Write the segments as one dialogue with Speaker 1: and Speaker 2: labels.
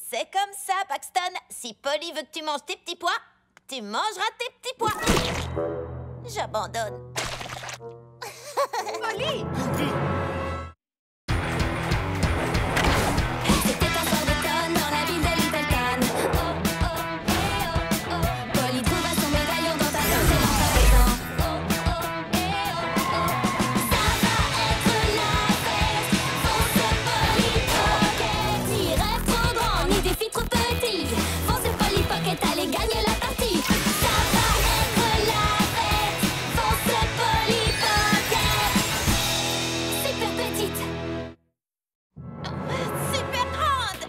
Speaker 1: C'est comme ça, Paxton. Si Polly veut que tu manges tes petits pois, tu mangeras tes petits pois. J'abandonne.
Speaker 2: Polly!
Speaker 3: C'était un soir d'automne dans la ville de Littleton. Oh, oh, eh, oh, oh. Polly trouva son médaillon dans ta danse et dans ta maison. Oh, oh, eh, oh, oh. Ça va être la fête. Fonce Polly Pocket. Ni rêve trop grand, ni défi trop petit. Fonce Polly Pocket, allez gagner la partie. Ça va être la fête. Fonce Polly Pocket. Super petite.
Speaker 1: Super grande.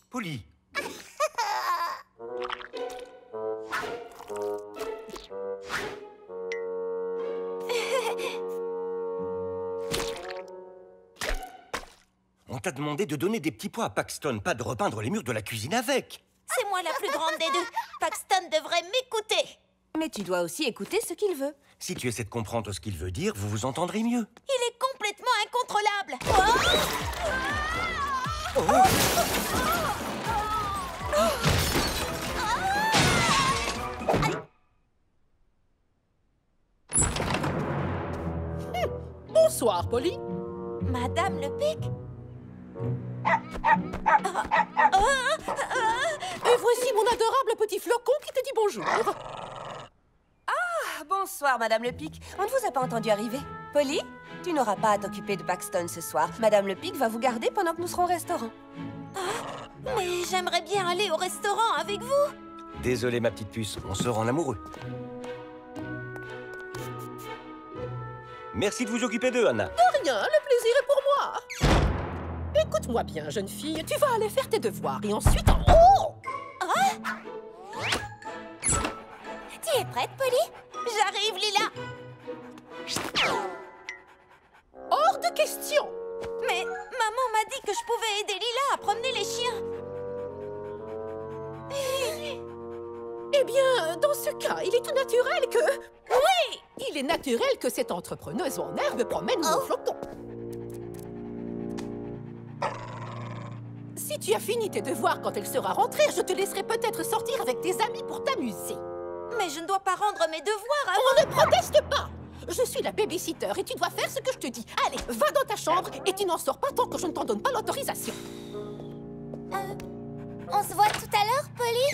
Speaker 4: Polly. On t'a demandé de donner des petits pois à Paxton, pas de repeindre les murs de la cuisine avec.
Speaker 1: C'est moi la plus grande des deux. Paxton devrait m'écouter.
Speaker 2: Mais tu dois aussi écouter ce qu'il veut.
Speaker 4: Si tu essaies de comprendre ce qu'il veut dire, vous vous entendrez mieux.
Speaker 1: Il est complètement incontrôlable.
Speaker 5: Bonsoir, Polly.
Speaker 1: Madame le Pic?
Speaker 5: Et voici mon adorable petit flocon qui te dit bonjour.
Speaker 2: Ah, bonsoir, Madame le Pic. On ne vous a pas entendu arriver. Polly, tu n'auras pas à t'occuper de Paxton ce soir. Madame le Pic va vous garder pendant que nous serons au restaurant.
Speaker 1: Mais j'aimerais bien aller au restaurant avec vous.
Speaker 4: Désolé, ma petite puce, on se rend amoureux. Merci de vous occuper d'eux, Anna.
Speaker 5: De rien, le plaisir est pour moi. Écoute-moi bien, jeune fille. Tu vas aller faire tes devoirs et ensuite en haut.
Speaker 1: Tu es prête, Polly? J'arrive, Lila.
Speaker 5: Hors de question.
Speaker 1: Mais maman m'a dit que je pouvais aider Lila à promener les chiens.
Speaker 5: Eh bien, dans ce cas, il est tout naturel que... Oui! Il est naturel que cette entrepreneuse en herbe promène mon flocon. Si tu as fini tes devoirs quand elle sera rentrée, je te laisserai peut-être sortir avec tes amis pour t'amuser.
Speaker 1: Mais je ne dois pas rendre mes devoirs avant...
Speaker 5: On ne proteste pas! Je suis la babysitter et tu dois faire ce que je te dis. Allez, va dans ta chambre et tu n'en sors pas tant que je ne t'en donne pas l'autorisation.
Speaker 3: On se voit tout à l'heure, Polly?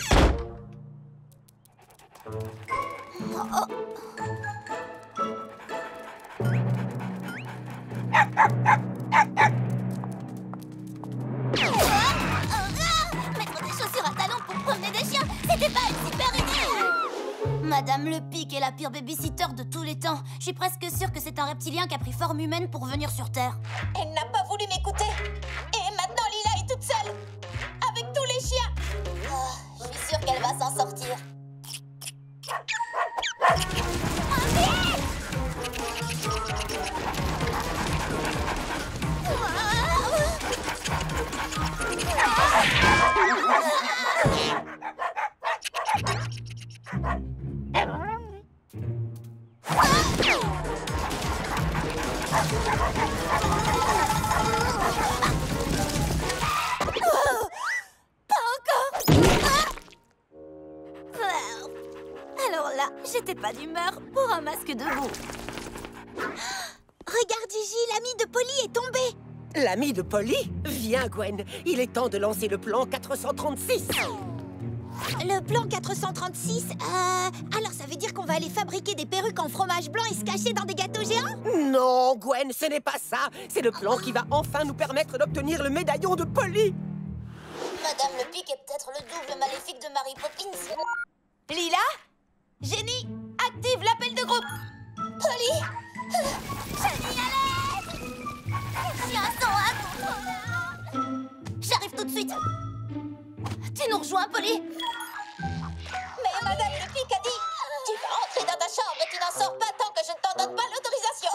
Speaker 3: Mettre des chaussures à talons pour promener des chiens, c'était pas une super idée! Madame le Pic est la pire babysitter de tous les temps. Je suis presque sûre que c'est un reptilien qui a pris forme humaine pour venir sur Terre.
Speaker 1: Elle n'a pas voulu m'écouter. Et maintenant, Lila est toute seule. Avec tous les chiens.
Speaker 3: Je suis sûre qu'elle va s'en sortir. Alors là, j'étais pas d'humeur pour un masque de veau. Regarde, Gigi, l'ami de Polly est tombé.
Speaker 5: L'ami de Polly? Viens, Gwen. Il est temps de lancer le plan 436.
Speaker 3: Le plan 436, alors ça veut dire qu'on va aller fabriquer des perruques en fromage blanc et se cacher dans des gâteaux géants?
Speaker 5: Non, Gwen, ce n'est pas ça. C'est le plan qui va enfin nous permettre d'obtenir le médaillon de Polly.
Speaker 3: Madame le Pic est peut-être le double maléfique de Mary Poppins.
Speaker 1: Lila? Génie, active l'appel de groupe.
Speaker 3: Polly! Génie, à l'aide! Les chiens sont incontrôlables! J'arrive tout de suite. Tu nous rejoins, Polly?
Speaker 1: Mais Madame le Pic a dit... Tu vas entrer dans ta chambre et tu n'en sors pas tant que je ne t'en donne pas l'autorisation.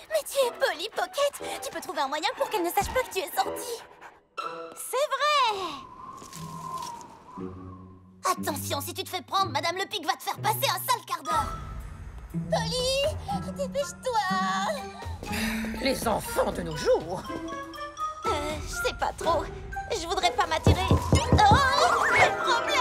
Speaker 3: Mais tu es Polly Pocket. Tu peux trouver un moyen pour qu'elle ne sache pas que tu es sortie. C'est vrai. Attention, si tu te fais prendre, Madame le Pic va te faire passer un sale quart d'heure.
Speaker 1: Polly, dépêche-toi.
Speaker 5: Les enfants de nos jours.
Speaker 3: Je sais pas trop. Je voudrais pas m'attirer. Oh, quel problème!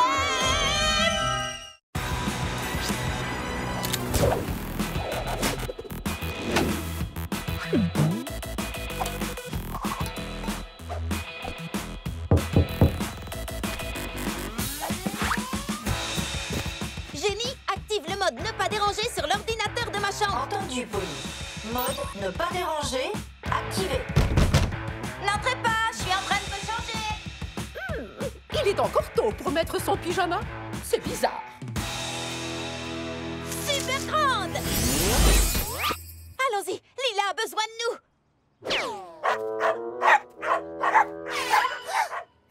Speaker 3: Génie, active le mode ne pas déranger sur l'ordinateur de ma chambre.
Speaker 2: Entendu, Polly. Mode ne pas déranger, activé.
Speaker 3: N'entrez pas, je suis en train de me changer.
Speaker 5: Il est encore tôt pour mettre son pyjama. C'est bizarre.
Speaker 3: Super grande. Allons-y, Lila a besoin de nous.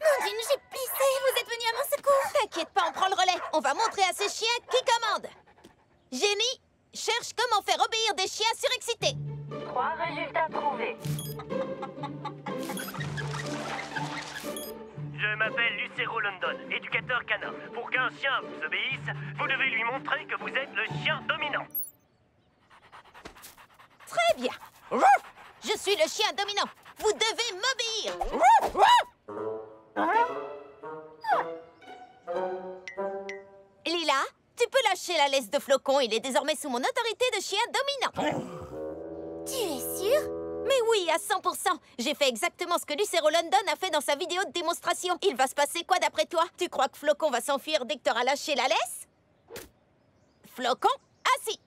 Speaker 3: Mondine, j'ai pissé. Vous êtes venu à mon secours. T'inquiète pas, on prend le relais. On va montrer à ces chiens qui commandent. Génie, cherche comment faire obéir des chiens surexcités.
Speaker 2: 3 résultats trouvés.
Speaker 6: Je m'appelle Lucero London, éducateur canin. Pour qu'un chien vous obéisse, vous devez lui montrer que vous êtes le chien dominant.
Speaker 3: Très bien. Je suis le chien dominant. Vous devez m'obéir. Lila, tu peux lâcher la laisse de Flocon. Il est désormais sous mon autorité de chien dominant. Tu es sûr? Mais oui, à 100%. J'ai fait exactement ce que Lucero London a fait dans sa vidéo de démonstration. Il va se passer quoi d'après toi? Tu crois que Flocon va s'enfuir dès que t'auras lâché la laisse? Flocon, assis.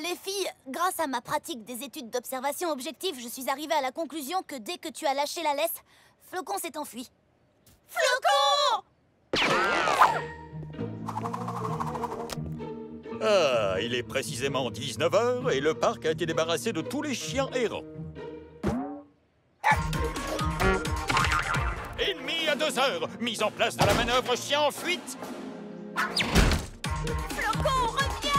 Speaker 3: Les filles, grâce à ma pratique des études d'observation objective, je suis arrivée à la conclusion que dès que tu as lâché la laisse, Flocon s'est enfui. Flocon!
Speaker 7: Ah, il est précisément 19h et le parc a été débarrassé de tous les chiens errants. Ennemi à 2h, mise en place de la manœuvre chien en fuite.
Speaker 3: Flocon, reviens!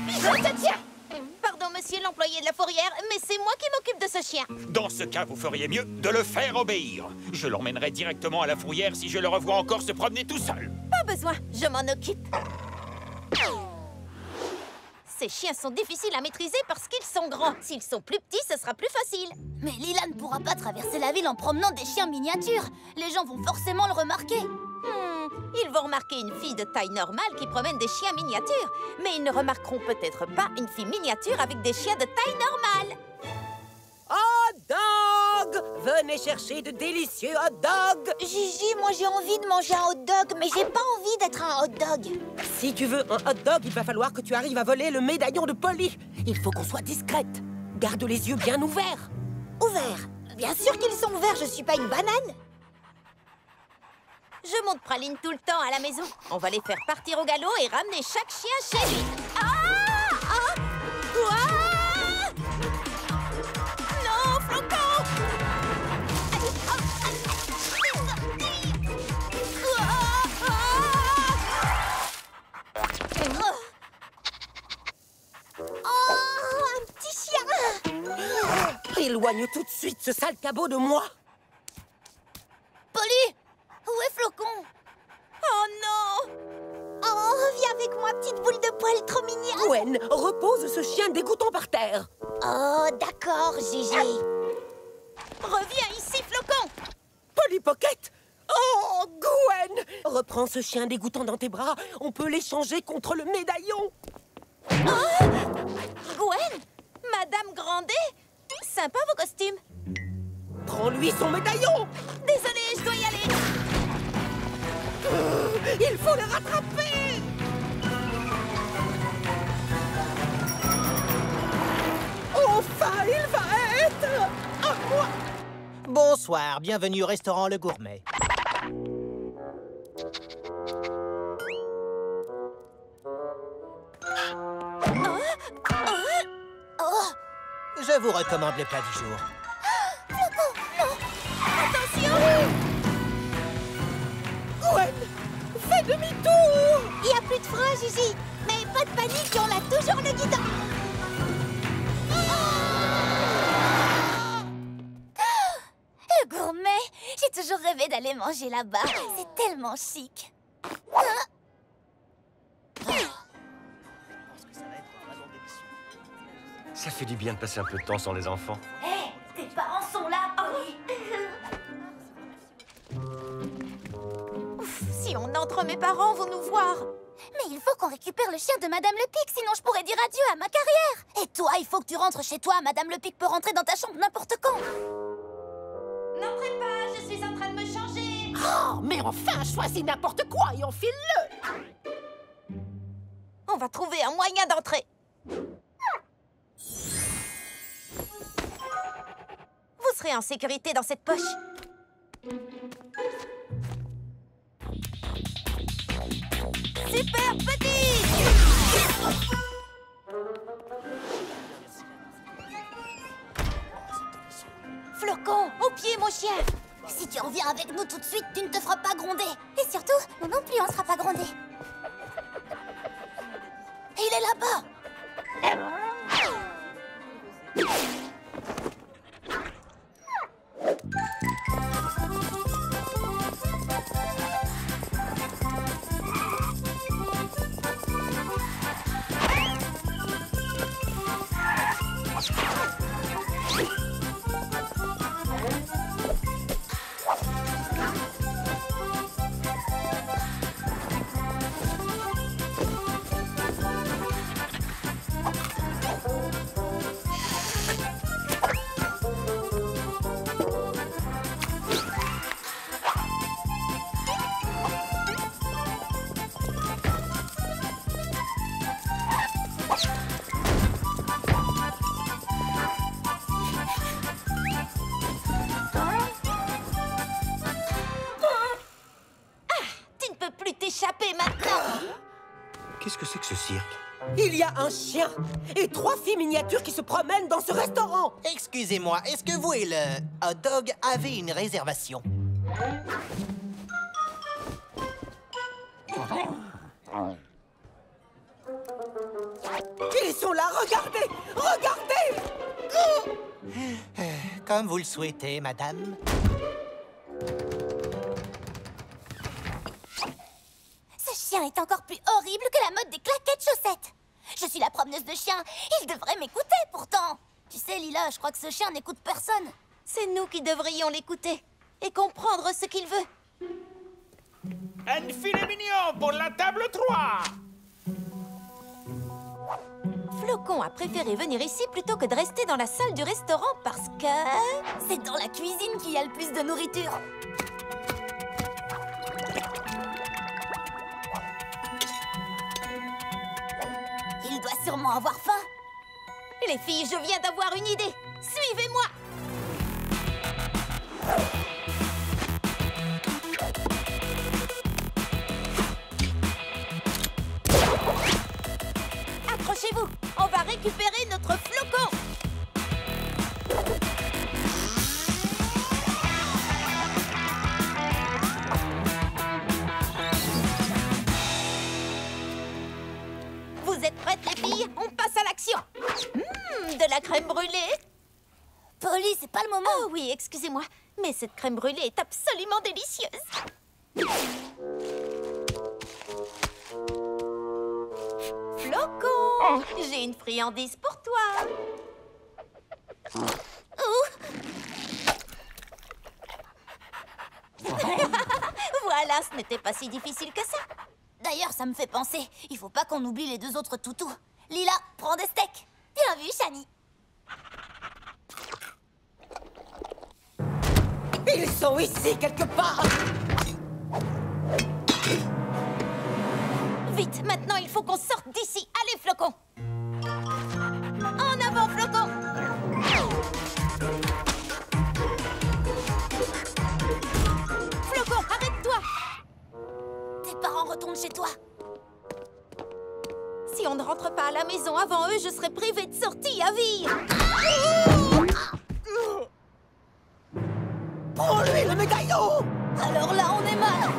Speaker 3: Je te tiens! Pardon, monsieur l'employé de la fourrière, mais c'est moi qui m'occupe de ce chien.
Speaker 7: Dans ce cas, vous feriez mieux de le faire obéir. Je l'emmènerai directement à la fourrière si je le revois encore se promener tout seul.
Speaker 3: Pas besoin, je m'en occupe. Ces chiens sont difficiles à maîtriser parce qu'ils sont grands. S'ils sont plus petits, ce sera plus facile. Mais Lila ne pourra pas traverser la ville en promenant des chiens miniatures. Les gens vont forcément le remarquer. Ils vont remarquer une fille de taille normale qui promène des chiens miniatures. Mais ils ne remarqueront peut-être pas une fille miniature avec des chiens de taille normale.
Speaker 2: Hot dog! Venez chercher de délicieux hot dogs!
Speaker 1: Gigi, moi j'ai envie de manger un hot dog, mais j'ai pas envie d'être un hot dog.
Speaker 2: Si tu veux un hot dog, il va falloir que tu arrives à voler le médaillon de Polly. Il faut qu'on soit discrète. Garde les yeux bien ouverts.
Speaker 1: Ouverts? Bien sûr qu'ils sont ouverts, je suis pas une banane.
Speaker 3: Je monte Praline tout le temps à la maison. On va les faire partir au galop et ramener chaque chien chez lui. Ah! Ah! Ouah! Non, Flocon!
Speaker 1: Oh, un petit chien!
Speaker 2: Éloigne tout de suite ce sale cabot de moi.
Speaker 3: Polly! Où est Flocon? Oh non!
Speaker 1: Oh, viens avec moi, petite boule de poil trop mignonne.
Speaker 2: Gwen, repose ce chien dégoûtant par terre.
Speaker 1: Oh, d'accord, Gigi.
Speaker 3: Reviens ici, Flocon!
Speaker 2: Polly Pocket! Oh, Gwen! Reprends ce chien dégoûtant dans tes bras. On peut l'échanger contre le médaillon.
Speaker 3: Oh! Gwen? Madame Grandet? Sympa vos costumes.
Speaker 2: Prends-lui son médaillon.
Speaker 3: Désolée, je dois y aller.
Speaker 2: Il faut le rattraper. Enfin, il va être à moi.
Speaker 8: Bonsoir, bienvenue au restaurant Le Gourmet. Je vous recommande le plat du jour.
Speaker 5: Gwen, fais demi-tour!
Speaker 1: Il n'y a plus de frein, Gigi. Mais pas de panique, on a toujours le guidon. Le gourmet. J'ai toujours rêvé d'aller manger là-bas. C'est tellement chic.
Speaker 4: Ça fait du bien de passer un peu de temps sans les enfants.
Speaker 1: Hé, tes parents sont là. Oui. Ouf, si on entre, mes parents vont nous voir. Mais il faut qu'on récupère le chien de Madame Le Pic, sinon je pourrais dire adieu à ma carrière. Et toi, il faut que tu rentres chez toi. Madame Le Pic peut rentrer dans ta chambre n'importe quand. N'entrez pas, je suis en train de me changer.
Speaker 5: Oh, mais enfin, choisis n'importe quoi et enfile-le!
Speaker 1: On va trouver un moyen d'entrer. Vous serez en sécurité dans cette poche. Super petit! Flocon, au pied, mon chien! Si tu reviens avec nous tout de suite, tu ne te feras pas gronder. Et surtout, nous non plus, on ne sera pas grondés. Il est là-bas!
Speaker 4: Qu'est-ce que c'est que ce cirque?
Speaker 5: Il y a un chien et 3 filles miniatures qui se promènent dans ce restaurant.
Speaker 8: Excusez-moi, est-ce que vous et le hot dog avez une réservation?
Speaker 5: Ils sont là, regardez! Regardez!
Speaker 8: Comme vous le souhaitez, madame.
Speaker 1: Ce chien est encore plus horrible que la mode des claquettes chaussettes. Je suis la promeneuse de chiens. Il devrait m'écouter, pourtant. Tu sais, Lila, je crois que ce chien n'écoute personne. C'est nous qui devrions l'écouter et comprendre ce qu'il veut.
Speaker 7: Un filet mignon pour la table 3.
Speaker 1: Flocon a préféré venir ici plutôt que de rester dans la salle du restaurant parce que... c'est dans la cuisine qu'il y a le plus de nourriture. Il doit sûrement avoir faim. Les filles, je viens d'avoir une idée. Suivez-moi. Accrochez-vous. On va récupérer notre flocon. Vous êtes prêtes, les filles? On passe à l'action. De la crème brûlée. Polly, c'est pas le moment. Oh oui, excusez-moi. Mais cette crème brûlée est absolument délicieuse. Flocon, j'ai une friandise pour toi. Voilà, ce n'était pas si difficile que ça. D'ailleurs, ça me fait penser, il faut pas qu'on oublie les 2 autres toutous. Lila, prends des steaks. Bien vu, Shani.
Speaker 5: Ils sont ici, quelque part.
Speaker 1: Vite, maintenant, il faut qu'on sorte d'ici. Allez, Flocon. En avant, Flocon. Flocon, arrête-toi. Tes parents retournent chez toi. Si on ne rentre pas à la maison avant eux, je serai privée de sortie à vie.
Speaker 8: Prends-lui le médaillon!
Speaker 1: Alors là, on est mal.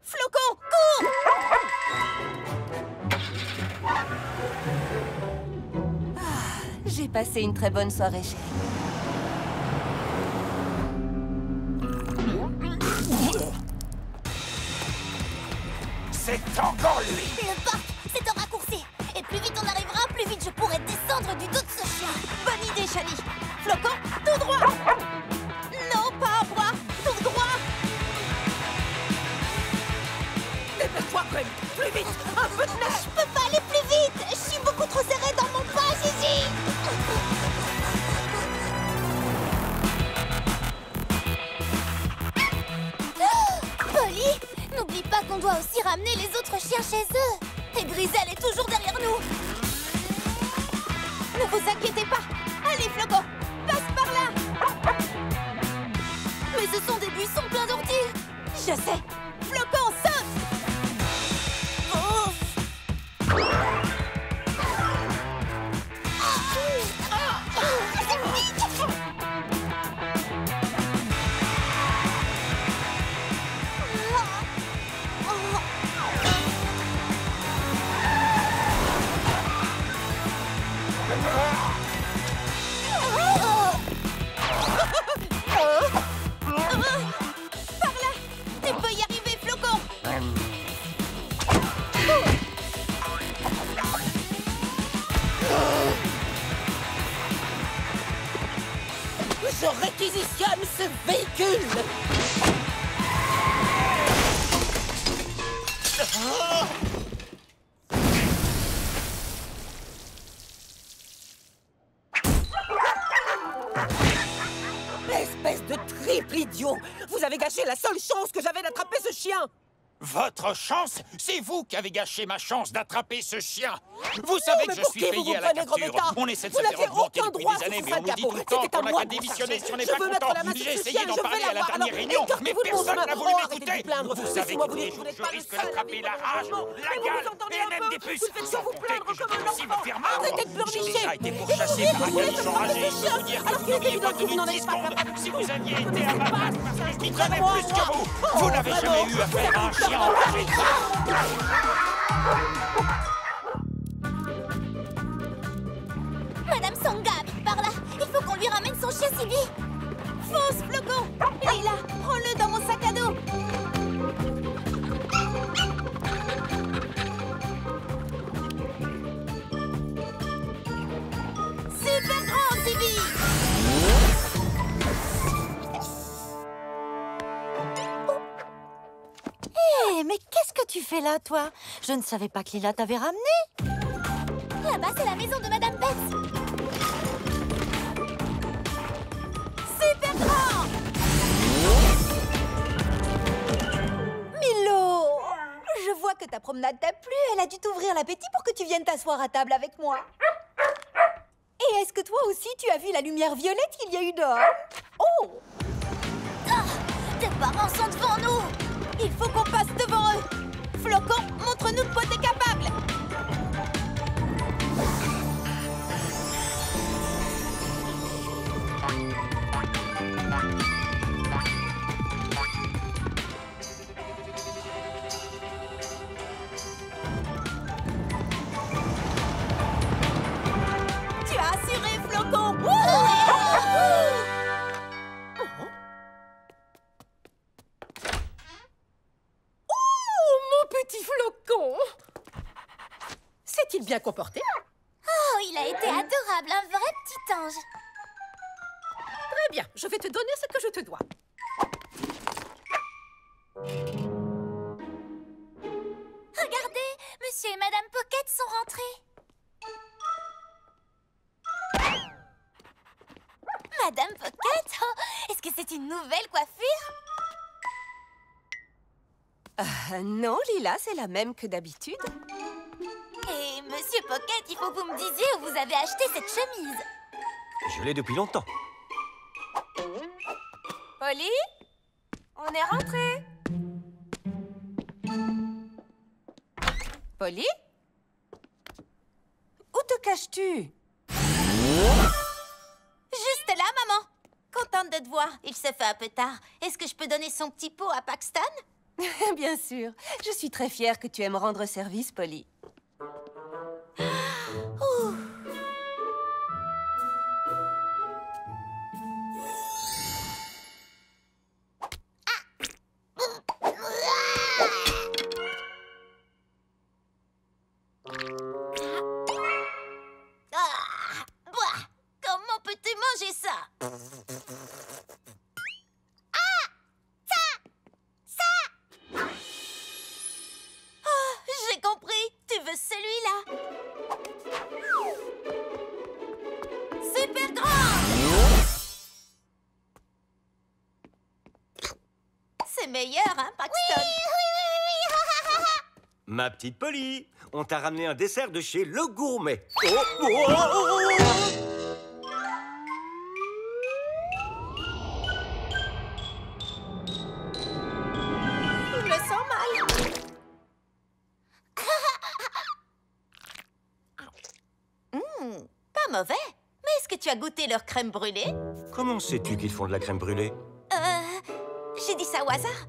Speaker 1: Flocon, cours!
Speaker 2: J'ai passé une très bonne soirée, chérie.
Speaker 7: C'est encore lui!
Speaker 1: Le parc, c'est un raccourci. Et plus vite on arrivera, plus vite je pourrai descendre du dos de ce chien. Bonne idée, Chani. Flocon, tout droit. Non, pas à bras, tout droit.
Speaker 8: Dépêche-toi, Gwen! Plus vite! Un peu de neige!
Speaker 1: Je peux pas aller plus vite. Je suis beaucoup trop serrée dans mon pas, Gigi. Polly, n'oublie pas qu'on doit aussi ramener les autres chiens chez eux. Et Grisel est toujours derrière nous. Ne vous inquiétez pas. Allez, Flocon, passe par là. Mais ce sont des buissons pleins d'orties. Je sais. Flocon, saute. Par là. Tu peux y arriver, Flocon.
Speaker 5: Je réquisitionne ce véhicule. Espèce de triple idiot! Vous avez gâché la seule chance que j'avais d'attraper ce chien!
Speaker 7: Votre chance? C'est vous qui avez gâché ma chance d'attraper ce chien! Vous savez que
Speaker 5: mais
Speaker 7: je
Speaker 5: pour
Speaker 7: suis
Speaker 5: qui vous
Speaker 7: payé
Speaker 5: vous
Speaker 7: à la
Speaker 5: prenez, gros
Speaker 7: capture.
Speaker 5: bêta?
Speaker 7: On essaie de
Speaker 5: Vous
Speaker 7: se faire
Speaker 5: n'aviez
Speaker 7: augmenter
Speaker 5: aucun
Speaker 7: depuis
Speaker 5: droit
Speaker 7: des
Speaker 5: sur
Speaker 7: années,
Speaker 5: ce
Speaker 7: mais on nous dit tout
Speaker 5: capot.
Speaker 7: le temps
Speaker 5: C'était à
Speaker 7: qu'on n'a
Speaker 5: moi
Speaker 7: qu'à
Speaker 5: de vous
Speaker 7: démissionner
Speaker 5: chercher.
Speaker 7: si on n'est
Speaker 5: Je
Speaker 7: pas
Speaker 5: veux mettre
Speaker 7: content.
Speaker 5: la main sur
Speaker 7: J'ai
Speaker 5: ce
Speaker 7: essayé
Speaker 5: chien,
Speaker 7: d'en
Speaker 5: je vais
Speaker 7: parler à la
Speaker 5: l'avoir.
Speaker 7: dernière
Speaker 5: Alors,
Speaker 7: réunion, mais
Speaker 5: écartez-vous de mon
Speaker 7: personne
Speaker 5: chemin.
Speaker 7: n'a voulu
Speaker 5: Oh, arrêtez de
Speaker 7: m'écouter.
Speaker 5: vous plaindre.
Speaker 7: Vous savez
Speaker 5: Laissez-moi
Speaker 7: que
Speaker 5: vous
Speaker 7: tous les
Speaker 5: dire, vous
Speaker 7: jours,
Speaker 5: n'êtes
Speaker 7: je
Speaker 5: pas le
Speaker 7: risque
Speaker 5: seul
Speaker 7: d'attraper la rage, la
Speaker 5: Mais vous
Speaker 7: gale
Speaker 5: vous entendez
Speaker 7: et
Speaker 5: un
Speaker 7: même
Speaker 5: peu.
Speaker 7: des puces.
Speaker 5: Vous faites que vous plaindre
Speaker 7: que je
Speaker 5: comme un
Speaker 7: peux aussi me
Speaker 5: enfant.
Speaker 7: faire mal.
Speaker 5: Arrêtez de
Speaker 7: J'ai
Speaker 5: pleurnicher.
Speaker 7: déjà été
Speaker 5: Et
Speaker 7: pourchassé
Speaker 5: vous
Speaker 7: par un
Speaker 5: voulez
Speaker 7: caniche
Speaker 5: attraper
Speaker 7: enragé.
Speaker 5: ce
Speaker 7: Je
Speaker 5: chien,
Speaker 7: peux vous dire que
Speaker 5: alors
Speaker 7: vous
Speaker 5: qu'il est
Speaker 7: n'auriez pas
Speaker 5: évident que vous
Speaker 7: tenu
Speaker 5: n'en
Speaker 7: 10
Speaker 5: êtes pas
Speaker 7: secondes
Speaker 5: capable.
Speaker 7: si vous aviez été
Speaker 5: Mais
Speaker 7: à ma
Speaker 5: c'est
Speaker 7: place,
Speaker 5: pas-
Speaker 7: parce que je m'y
Speaker 5: c'est
Speaker 7: connais
Speaker 5: moi,
Speaker 7: plus que vous.
Speaker 5: moi.
Speaker 7: Vous n'avez
Speaker 5: Oh,
Speaker 7: jamais eu affaire à un chien enragé.
Speaker 1: Madame Sangha habite par là. Il faut qu'on lui ramène son chien Sibi. Fonce, Flocon. Leila, prends-le dans mon sac à dos. Super grand, Sibi.
Speaker 9: Hé, mais qu'est-ce que tu fais là, toi? Je ne savais pas que Lila t'avait ramené.
Speaker 1: Là-bas, c'est la maison de Madame Betts. Super grand.
Speaker 9: Milo! Je vois que ta promenade t'a plu. Elle a dû t'ouvrir l'appétit pour que tu viennes t'asseoir à table avec moi. Et est-ce que toi aussi, tu as vu la lumière violette qu'il y a eu dehors? Oh!
Speaker 1: Ah, tes parents sont devant nous. Il faut qu'on passe devant eux. Flocon, montre-nous de quoi t'es capable. Tu as assuré, Flocon.
Speaker 5: Oh, mon petit Flocon! S'est-il bien comporté?
Speaker 1: Oh, il a été adorable, un vrai petit ange.
Speaker 5: Très bien, je vais te donner ce que je te dois.
Speaker 1: Regardez, Monsieur et Madame Pocket sont rentrés. Madame Pocket, oh, est-ce que c'est une nouvelle coiffure?
Speaker 2: Non, Lila, c'est la même que d'habitude.
Speaker 1: Et Monsieur Pocket, il faut que vous me disiez où vous avez acheté cette chemise.
Speaker 4: Je l'ai depuis longtemps.
Speaker 2: Polly, on est rentré. Polly, te caches-tu?
Speaker 1: Juste là, maman. Contente de te voir. Il se fait un peu tard. Est-ce que je peux donner son petit pot à Paxton?
Speaker 2: Bien sûr. Je suis très fière que tu aimes rendre service, Polly.
Speaker 1: Comment peux-tu manger ça? J'ai compris. Tu veux celui-là? Super grand! C'est meilleur, hein, Paxton? Oui.
Speaker 4: Ma petite Polly, on t'a ramené un dessert de chez Le Gourmet. Oh.
Speaker 1: Je me sens mal. Pas mauvais. Mais est-ce que tu as goûté leur crème brûlée?
Speaker 4: Comment sais-tu qu'ils font de la crème brûlée?
Speaker 1: J'ai dit ça au hasard.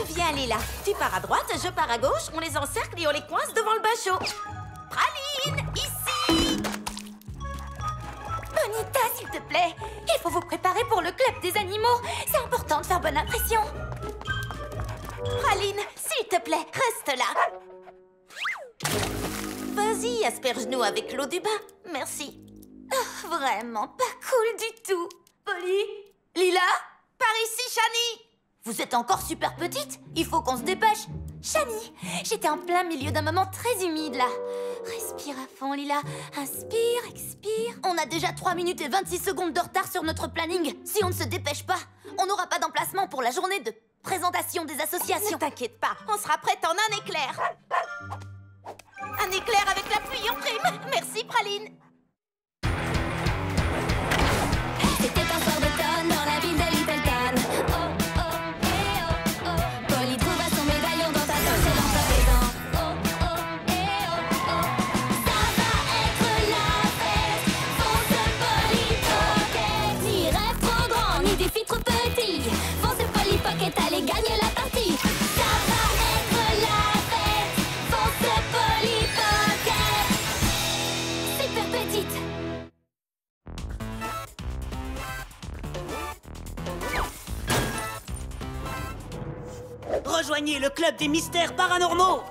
Speaker 1: Viens, Lila. Tu pars à droite, je pars à gauche. On les encercle et on les coince devant le bain chaud. Praline, ici! Bonita, s'il te plaît. Il faut vous préparer pour le club des animaux. C'est important de faire bonne impression. Praline, s'il te plaît, reste là. Vas-y, asperge-nous avec l'eau du bain. Merci. Oh, vraiment pas cool du tout. Polly? Lila? Par ici, Shani! Vous êtes encore super petite? Il faut qu'on se dépêche. Shani, j'étais en plein milieu d'un moment très humide, là. Respire à fond, Lila. Inspire, expire. On a déjà 3 minutes et 26 secondes de retard sur notre planning. Si on ne se dépêche pas, on n'aura pas d'emplacement pour la journée de présentation des associations. Ne t'inquiète pas, on sera prête en un éclair. Un éclair avec la pluie en prime. Merci, Praline.
Speaker 3: C'était un soir d'automne dans la ville de Littleton. Oh, oh, eh, oh, oh. Polly trouva son médaillon dans ta poche et dans ta maison. Oh, oh, eh, oh, oh. Ça va être la fête. Fonce Polly Pocket. Ni rêve trop grand, ni défi trop petit. Fonce Polly Pocket, allez gagner la partie. Ça va être la fête. Fonce Polly Pocket. Super petite.
Speaker 10: Rejoignez le club des mystères paranormaux.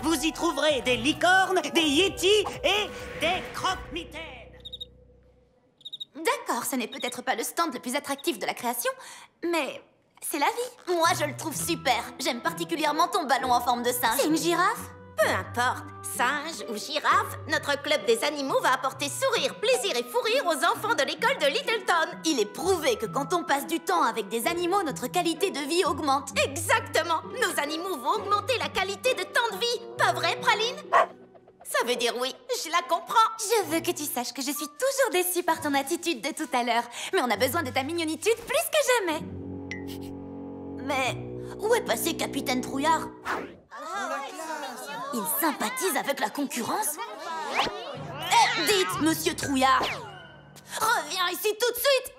Speaker 10: Vous y trouverez des licornes, des yétis et des croque-mitaines.
Speaker 1: D'accord, ce n'est peut-être pas le stand le plus attractif de la création, mais c'est la vie. Moi, je le trouve super. J'aime particulièrement ton ballon en forme de singe. C'est une girafe? Peu importe, singe ou girafe, notre club des animaux va apporter sourire, plaisir et fou rire aux enfants de l'école de Littleton. Il est prouvé que quand on passe du temps avec des animaux, notre qualité de vie augmente. Exactement. Nos animaux vont augmenter la qualité de temps de vie. Pas vrai, Praline? Ça veut dire oui, je la comprends. Je veux que tu saches que je suis toujours déçue par ton attitude de tout à l'heure. Mais on a besoin de ta mignonitude plus que jamais. Mais où est passé Capitaine Trouillard? Il sympathise avec la concurrence? Eh, dites, Monsieur Trouillard! Reviens ici tout de suite!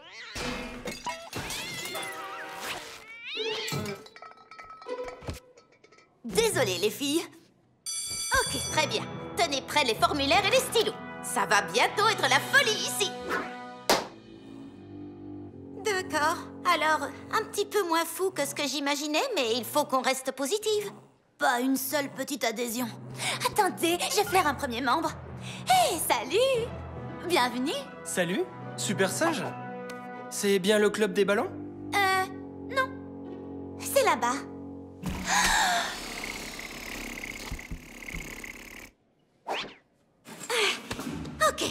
Speaker 1: Désolée, les filles. Ok, très bien. Tenez prêts les formulaires et les stylos. Ça va bientôt être la folie ici. D'accord. Alors, un petit peu moins fou que ce que j'imaginais, mais il faut qu'on reste positive. Pas une seule petite adhésion. Attendez, je flaire un premier membre. Hé, salut! Bienvenue.
Speaker 11: Salut, super singe. C'est bien le club des ballons?
Speaker 1: Non. C'est là-bas. Ok.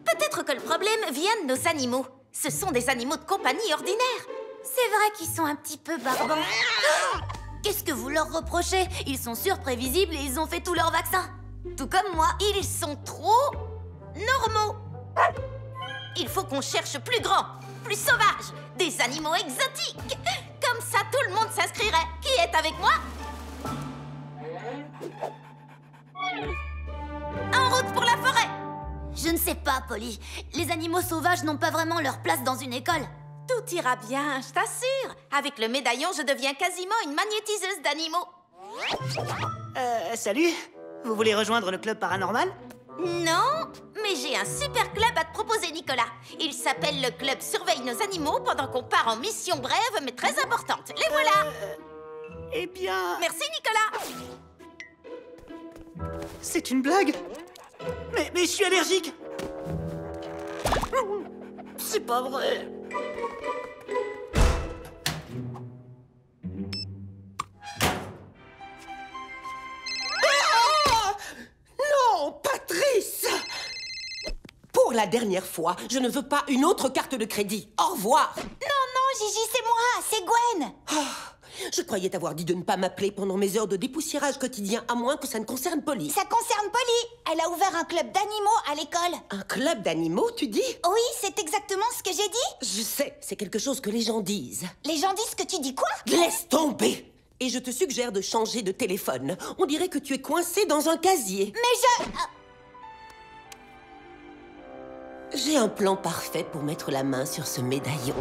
Speaker 1: Peut-être que le problème vient de nos animaux. Ce sont des animaux de compagnie ordinaires. C'est vrai qu'ils sont un petit peu barbants. Qu'est-ce que vous leur reprochez? Ils sont surprévisibles et ils ont fait tous leurs vaccins. Tout comme moi, ils sont trop normaux. Il faut qu'on cherche plus grand.
Speaker 12: plus sauvages, des animaux exotiques. Comme ça, tout le monde s'inscrirait. Qui est avec moi? En route pour la forêt!
Speaker 1: Je ne sais pas, Polly. Les animaux sauvages n'ont pas vraiment leur place dans une école.
Speaker 12: Tout ira bien, je t'assure. Avec le médaillon, je deviens quasiment une magnétiseuse d'animaux.
Speaker 10: Salut. Vous voulez rejoindre le club paranormal?
Speaker 12: Non, mais j'ai un super club à te proposer, Nicolas. Il s'appelle le club Surveille nos animaux pendant qu'on part en mission brève mais très importante. Les voilà!
Speaker 10: Eh bien...
Speaker 12: Merci, Nicolas!
Speaker 10: C'est une blague? Mais je suis allergique! C'est pas vrai!
Speaker 13: Ah! Non, Patrice! Pour la dernière fois, je ne veux pas une autre carte de crédit. Au revoir!
Speaker 9: Non, non, Gigi, c'est moi, c'est Gwen.
Speaker 13: Je croyais t'avoir dit de ne pas m'appeler pendant mes heures de dépoussiérage quotidien, à moins que ça ne concerne Polly.
Speaker 9: Ça concerne Polly. Elle a ouvert un club d'animaux à l'école.
Speaker 13: Un club d'animaux, tu dis?
Speaker 9: Oui, c'est exactement ce que j'ai dit.
Speaker 13: Je sais, c'est quelque chose que les gens disent.
Speaker 9: Les gens disent que tu dis quoi?
Speaker 13: Laisse tomber! Et je te suggère de changer de téléphone. On dirait que tu es coincé dans un casier.
Speaker 9: Mais je...
Speaker 13: J'ai un plan parfait pour mettre la main sur ce médaillon.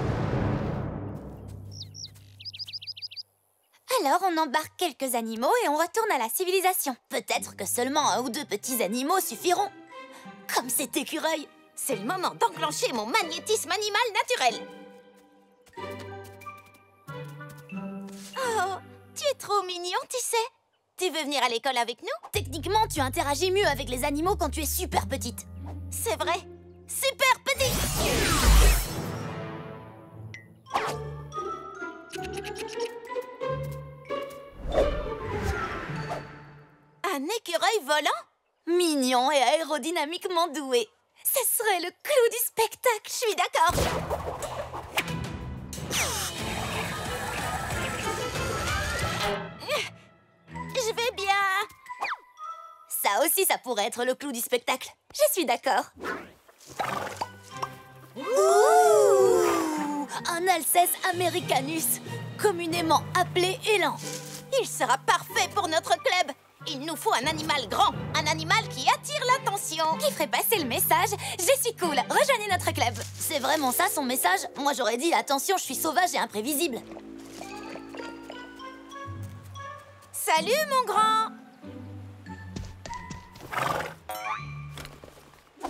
Speaker 1: Alors, on embarque quelques animaux et on retourne à la civilisation. Peut-être que seulement un ou deux petits animaux suffiront. Comme cet écureuil.
Speaker 12: C'est le moment d'enclencher mon magnétisme animal naturel. Oh, tu es trop mignon, tu sais. Tu veux venir à l'école avec nous?
Speaker 1: Techniquement, tu interagis mieux avec les animaux quand tu es super petite.
Speaker 12: C'est vrai. Super petite! Un écureuil volant?
Speaker 1: Mignon et aérodynamiquement doué. Ce serait le clou du spectacle,
Speaker 12: je suis d'accord. Je vais bien.
Speaker 1: Ça aussi, ça pourrait être le clou du spectacle. Je suis d'accord. Ouh, un Alceste americanus, communément appelé élan.
Speaker 12: Il sera parfait pour notre club. Il nous faut un animal grand, un animal qui attire l'attention.
Speaker 1: Qui ferait passer le message « Je suis cool, rejoignez notre club ». C'est vraiment ça son message? Moi j'aurais dit « Attention, je suis sauvage et imprévisible ».
Speaker 12: Salut mon grand.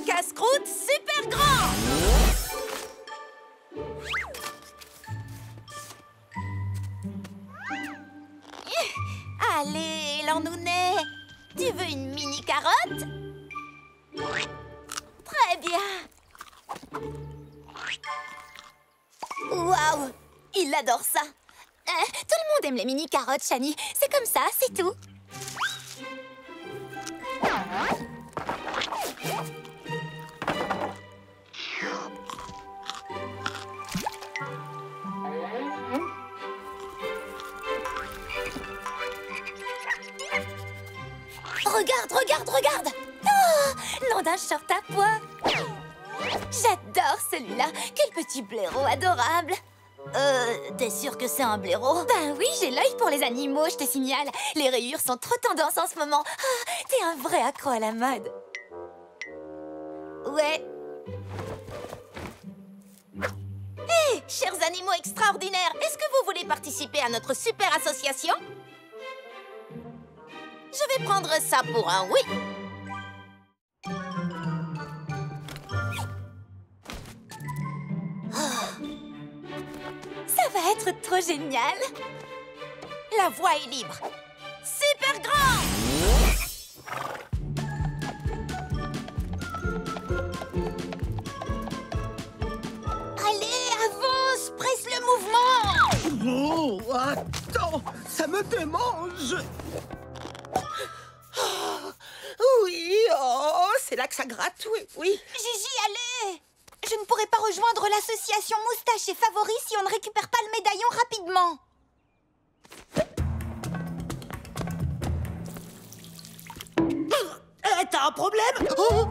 Speaker 12: Casse-croûte super grand. Allez, l'ennounet. Tu veux une mini carotte? Très bien.
Speaker 1: Waouh, il adore ça. Tout le monde aime les mini carottes, Shani. C'est comme ça, c'est tout. Regarde, regarde, regarde! Oh, nom d'un short à pois! J'adore celui-là! Quel petit blaireau adorable! T'es sûre que c'est un blaireau? Ben oui, j'ai l'œil pour les animaux, je te signale. Les rayures sont trop tendance en ce moment. Ah, t'es un vrai accro à la mode. Ouais.
Speaker 12: Hé, chers animaux extraordinaires, est-ce que vous voulez participer à notre super association? Je vais prendre ça pour un oui.
Speaker 1: Ça va être trop génial.
Speaker 12: La voie est libre. Super grand!
Speaker 9: Allez, avance, presse le mouvement.
Speaker 13: Oh, attends, ça me démange. Oui, oh, c'est là que ça gratte, oui, oui.
Speaker 9: Gigi, allez. Je ne pourrai pas rejoindre l'association Moustache et Favoris si on ne récupère pas le médaillon rapidement.
Speaker 10: T'as un problème? Oh.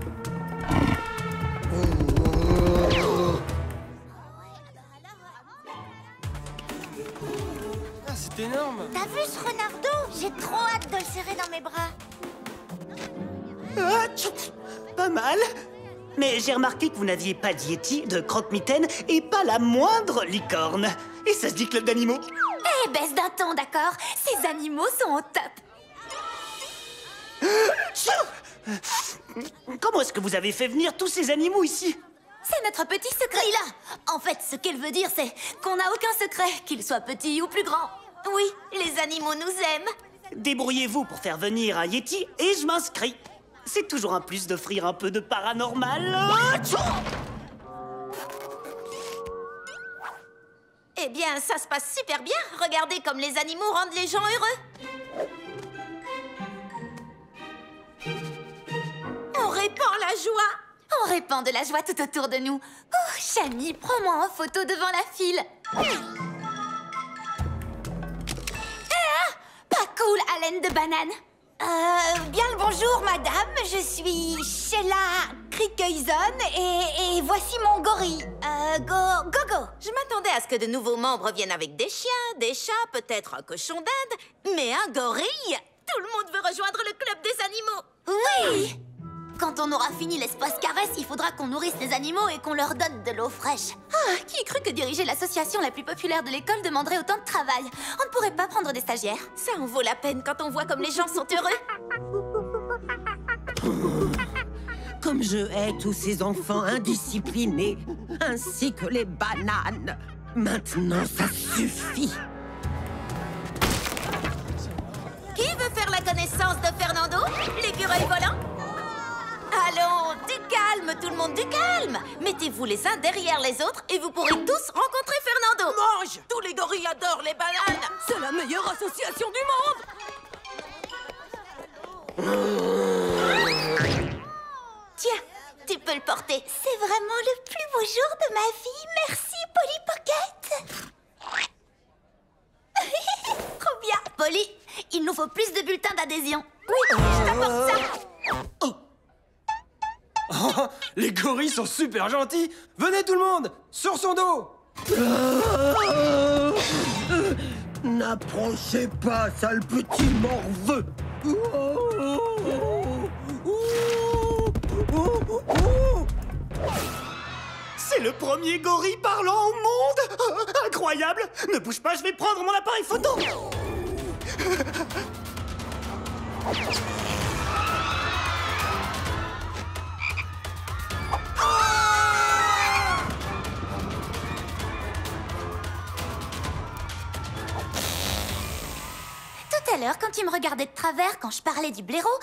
Speaker 1: vu ce renardeau? J'ai trop hâte de le serrer dans mes bras.
Speaker 10: Ah, pas mal. Mais j'ai remarqué que vous n'aviez pas de Yeti, de croque-mitaine et pas la moindre licorne. Et ça se dit club d'animaux?
Speaker 1: Eh, baisse d'un ton, d'accord? Ces animaux sont au top.
Speaker 10: Comment est-ce que vous avez fait venir tous ces animaux ici?
Speaker 1: C'est notre petit secret. Là, en fait, ce qu'elle veut dire, c'est qu'on n'a aucun secret, qu'il soit petit ou plus grand.
Speaker 12: Oui, les animaux nous aiment.
Speaker 10: Débrouillez-vous pour faire venir un Yeti et je m'inscris. C'est toujours un plus d'offrir un peu de paranormal.
Speaker 12: Eh bien, ça se passe super bien. Regardez comme les animaux rendent les gens heureux. On répand la joie.
Speaker 1: On répand de la joie tout autour de nous. Oh, Chani, prends-moi en photo devant la file. Pas cool, haleine de banane.
Speaker 9: Bien le bonjour, madame. Je suis Sheila Crickeuson et voici mon gorille. Gogo.
Speaker 12: Je m'attendais à ce que de nouveaux membres viennent avec des chiens, des chats, peut-être un cochon d'Inde. Mais un gorille? Tout le monde veut rejoindre le club des animaux.
Speaker 1: Oui! Quand on aura fini l'espace caresse, il faudra qu'on nourrisse les animaux et qu'on leur donne de l'eau fraîche. Ah, qui cru que diriger l'association la plus populaire de l'école demanderait autant de travail? On ne pourrait pas prendre des stagiaires.
Speaker 12: Ça en vaut la peine quand on voit comme les gens sont heureux.
Speaker 13: Comme je hais tous ces enfants indisciplinés, ainsi que les bananes. Maintenant, ça suffit.
Speaker 12: Qui veut faire la connaissance de Fernando, l'écureuil volant? Allons, du calme, tout le monde, du calme. Mettez-vous les uns derrière les autres et vous pourrez tous rencontrer Fernando.
Speaker 13: Mange! Tous les gorilles adorent les bananes. C'est la meilleure association du monde.
Speaker 1: Tiens, tu peux le porter. C'est vraiment le plus beau jour de ma vie. Merci, Polly Pocket. Trop bien. Polly, il nous faut plus de bulletins d'adhésion. Oui, je t'apporte ça.
Speaker 11: Oh, les gorilles sont super gentils. Venez tout le monde, sur son dos.
Speaker 13: N'approchez pas, sale petit morveux.
Speaker 10: C'est le premier gorille parlant au monde. Incroyable. Ne bouge pas, je vais prendre mon appareil photo.
Speaker 1: Tout à l'heure, quand tu me regardais de travers quand je parlais du blaireau,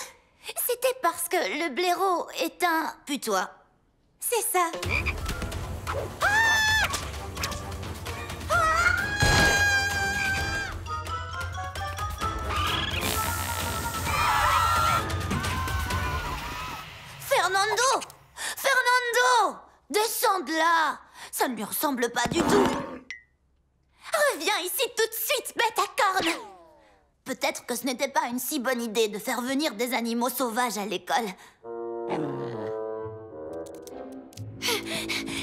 Speaker 1: c'était parce que le blaireau est un putois. C'est ça. Fernando! Fernando! Descends de là! Ça ne lui ressemble pas du tout. Reviens ici tout de suite, bête à cornes! Peut-être que ce n'était pas une si bonne idée de faire venir des animaux sauvages à l'école.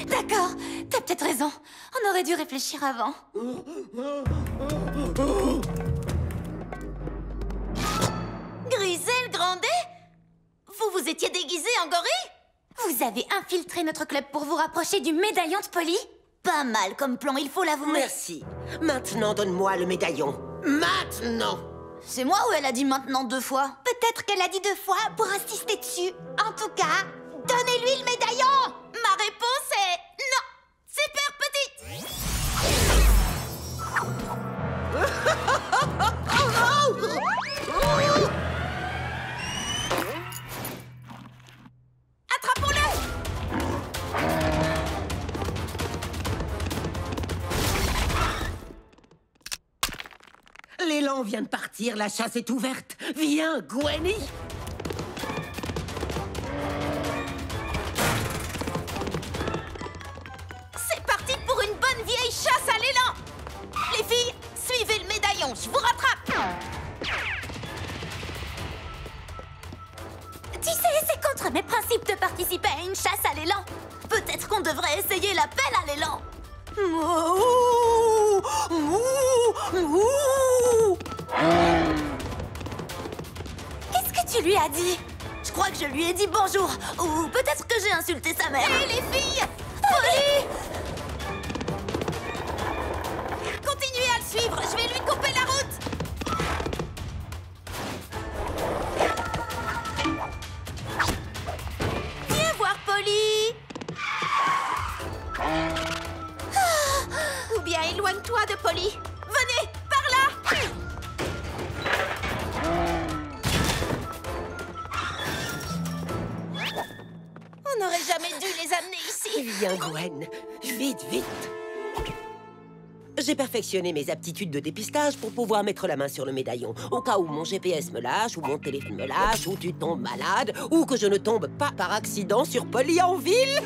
Speaker 1: D'accord, t'as peut-être raison. On aurait dû réfléchir avant.
Speaker 12: Griselle Grandet? Vous étiez déguisé en gorille?
Speaker 1: Vous avez infiltré notre club pour vous rapprocher du médaillon de Polly? Pas mal comme plan, il faut l'avouer.
Speaker 13: Merci. Maintenant, donne-moi le médaillon. Maintenant!
Speaker 1: C'est moi ou elle a dit maintenant 2 fois?
Speaker 9: Peut-être qu'elle a dit 2 fois pour insister dessus. En tout cas, donnez-lui le médaillon.
Speaker 12: Ma réponse est non. Super petite. Attrapons-le.
Speaker 13: L'élan vient de partir, la chasse est ouverte. Viens, Gwenny.
Speaker 12: C'est parti pour une bonne vieille chasse à l'élan. Les filles, suivez le médaillon, je vous rattrape.
Speaker 1: Tu sais, c'est contre mes principes de participer à une chasse à l'élan. Peut-être qu'on devrait essayer la pelle à l'élan. Qu'est-ce que tu lui as dit? Je crois que je lui ai dit bonjour. Ou peut-être que j'ai insulté sa mère.
Speaker 12: Hé, les filles! Polly! Continuez à le suivre, je vais lui couper la route! Viens voir Polly! Ou bien éloigne-toi de Polly. Venez, par là! On n'aurait jamais dû les amener ici.
Speaker 13: Viens, Gwen. Vite, vite. J'ai perfectionné mes aptitudes de dépistage pour pouvoir mettre la main sur le médaillon. Au cas où mon GPS me lâche, ou mon téléphone me lâche, ou tu tombes malade, ou que je ne tombe pas par accident sur Polly en ville.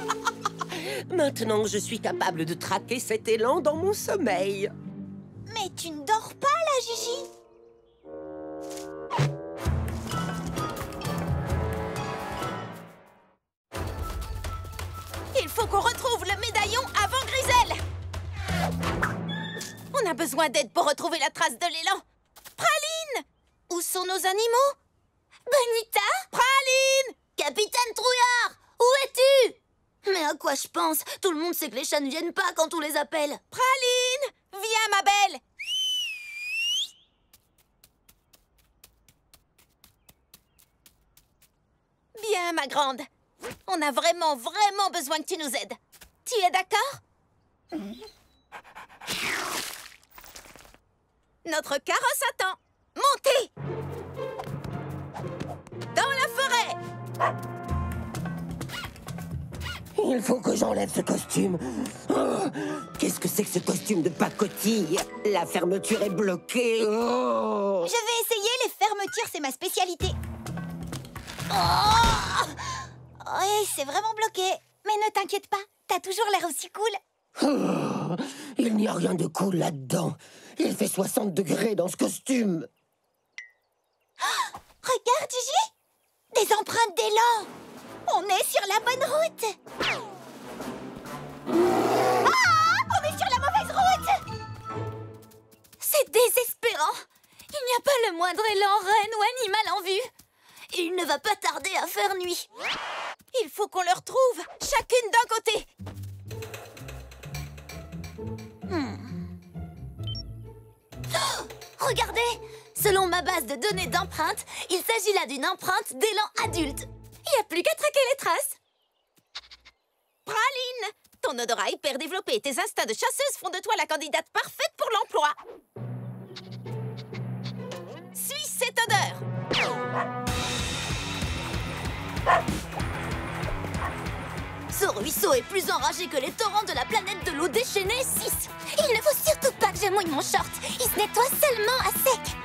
Speaker 13: Maintenant, je suis capable de traquer cet élan dans mon sommeil.
Speaker 9: Mais tu ne dors pas, là, Gigi?
Speaker 12: Il faut qu'on retrouve le médaillon avant Griselle. On a besoin d'aide pour retrouver la trace de l'élan. Praline! Où sont nos animaux?
Speaker 1: Bonita?
Speaker 12: Praline!
Speaker 1: Capitaine Trouillard! Où es-tu? Mais à quoi je pense? Tout le monde sait que les chats ne viennent pas quand on les appelle.
Speaker 12: Praline! Viens, ma belle! Bien, ma grande. On a vraiment besoin que tu nous aides. Tu es d'accord? Notre carrosse attend. Montez! Dans la forêt!
Speaker 13: Il faut que j'enlève ce costume. Oh, qu'est-ce que c'est que ce costume de pacotille? La fermeture est bloquée. Oh.
Speaker 9: Je vais essayer les fermetures, c'est ma spécialité.
Speaker 1: Oh!
Speaker 9: Oui, c'est vraiment bloqué. Mais ne t'inquiète pas, t'as toujours l'air aussi cool.
Speaker 13: Oh, il n'y a rien de cool là-dedans. Il fait 60 degrés dans ce costume.
Speaker 9: Oh, regarde, Gigi! Des empreintes d'élan. On est sur la bonne route. Ah! On est sur la mauvaise route.
Speaker 1: C'est désespérant. Il n'y a pas le moindre élan, reine ou animal en vue. Et il ne va pas tarder à faire nuit.
Speaker 12: Il faut qu'on le retrouve, chacune d'un côté.
Speaker 1: Oh, regardez! Selon ma base de données d'empreintes, il s'agit là d'une empreinte d'élan adulte. Il n'y a plus qu'à traquer les traces.
Speaker 12: Praline, ton odorat hyper développé et tes instincts de chasseuse font de toi la candidate parfaite pour l'emploi. Suis cette odeur.
Speaker 1: Ce ruisseau est plus enragé que les torrents de la planète de l'eau déchaînée 6. Il ne faut surtout pas que je mouille mon short. Il se nettoie seulement à sec.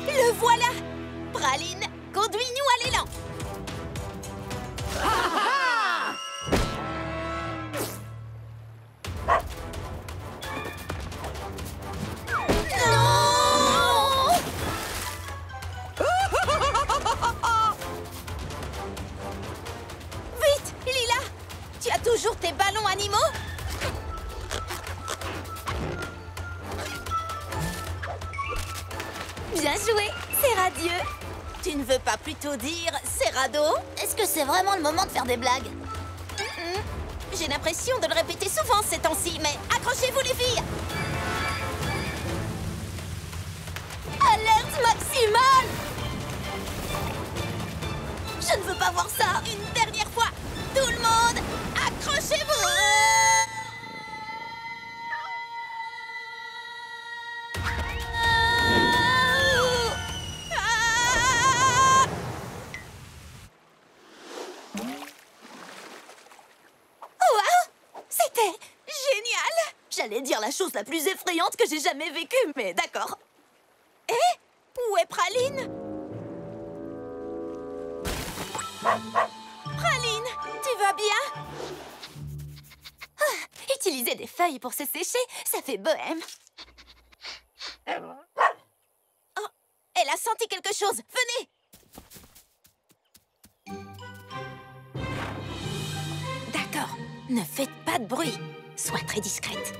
Speaker 12: Le voilà. Praline, conduis-nous à l'élan.
Speaker 1: Non!
Speaker 12: Vite, Lila! Tu as toujours tes ballons animaux?
Speaker 1: Bien joué, c'est radieux.
Speaker 12: Tu ne veux pas plutôt dire c'est radeau?
Speaker 1: Est-ce que c'est vraiment le moment de faire des blagues?
Speaker 12: J'ai l'impression de le répéter souvent ces temps-ci, mais accrochez-vous les filles!
Speaker 1: Alerte maximale! Je ne veux pas voir ça!
Speaker 12: Une dernière fois! Tout le monde, accrochez-vous!
Speaker 1: J'allais dire la chose la plus effrayante que j'ai jamais vécue, mais d'accord.
Speaker 12: Hé, où est Praline? Praline, tu vas bien?
Speaker 1: Utiliser des feuilles pour se sécher, ça fait bohème.
Speaker 12: Oh, elle a senti quelque chose. Venez! D'accord, ne faites pas de bruit. Sois très discrète.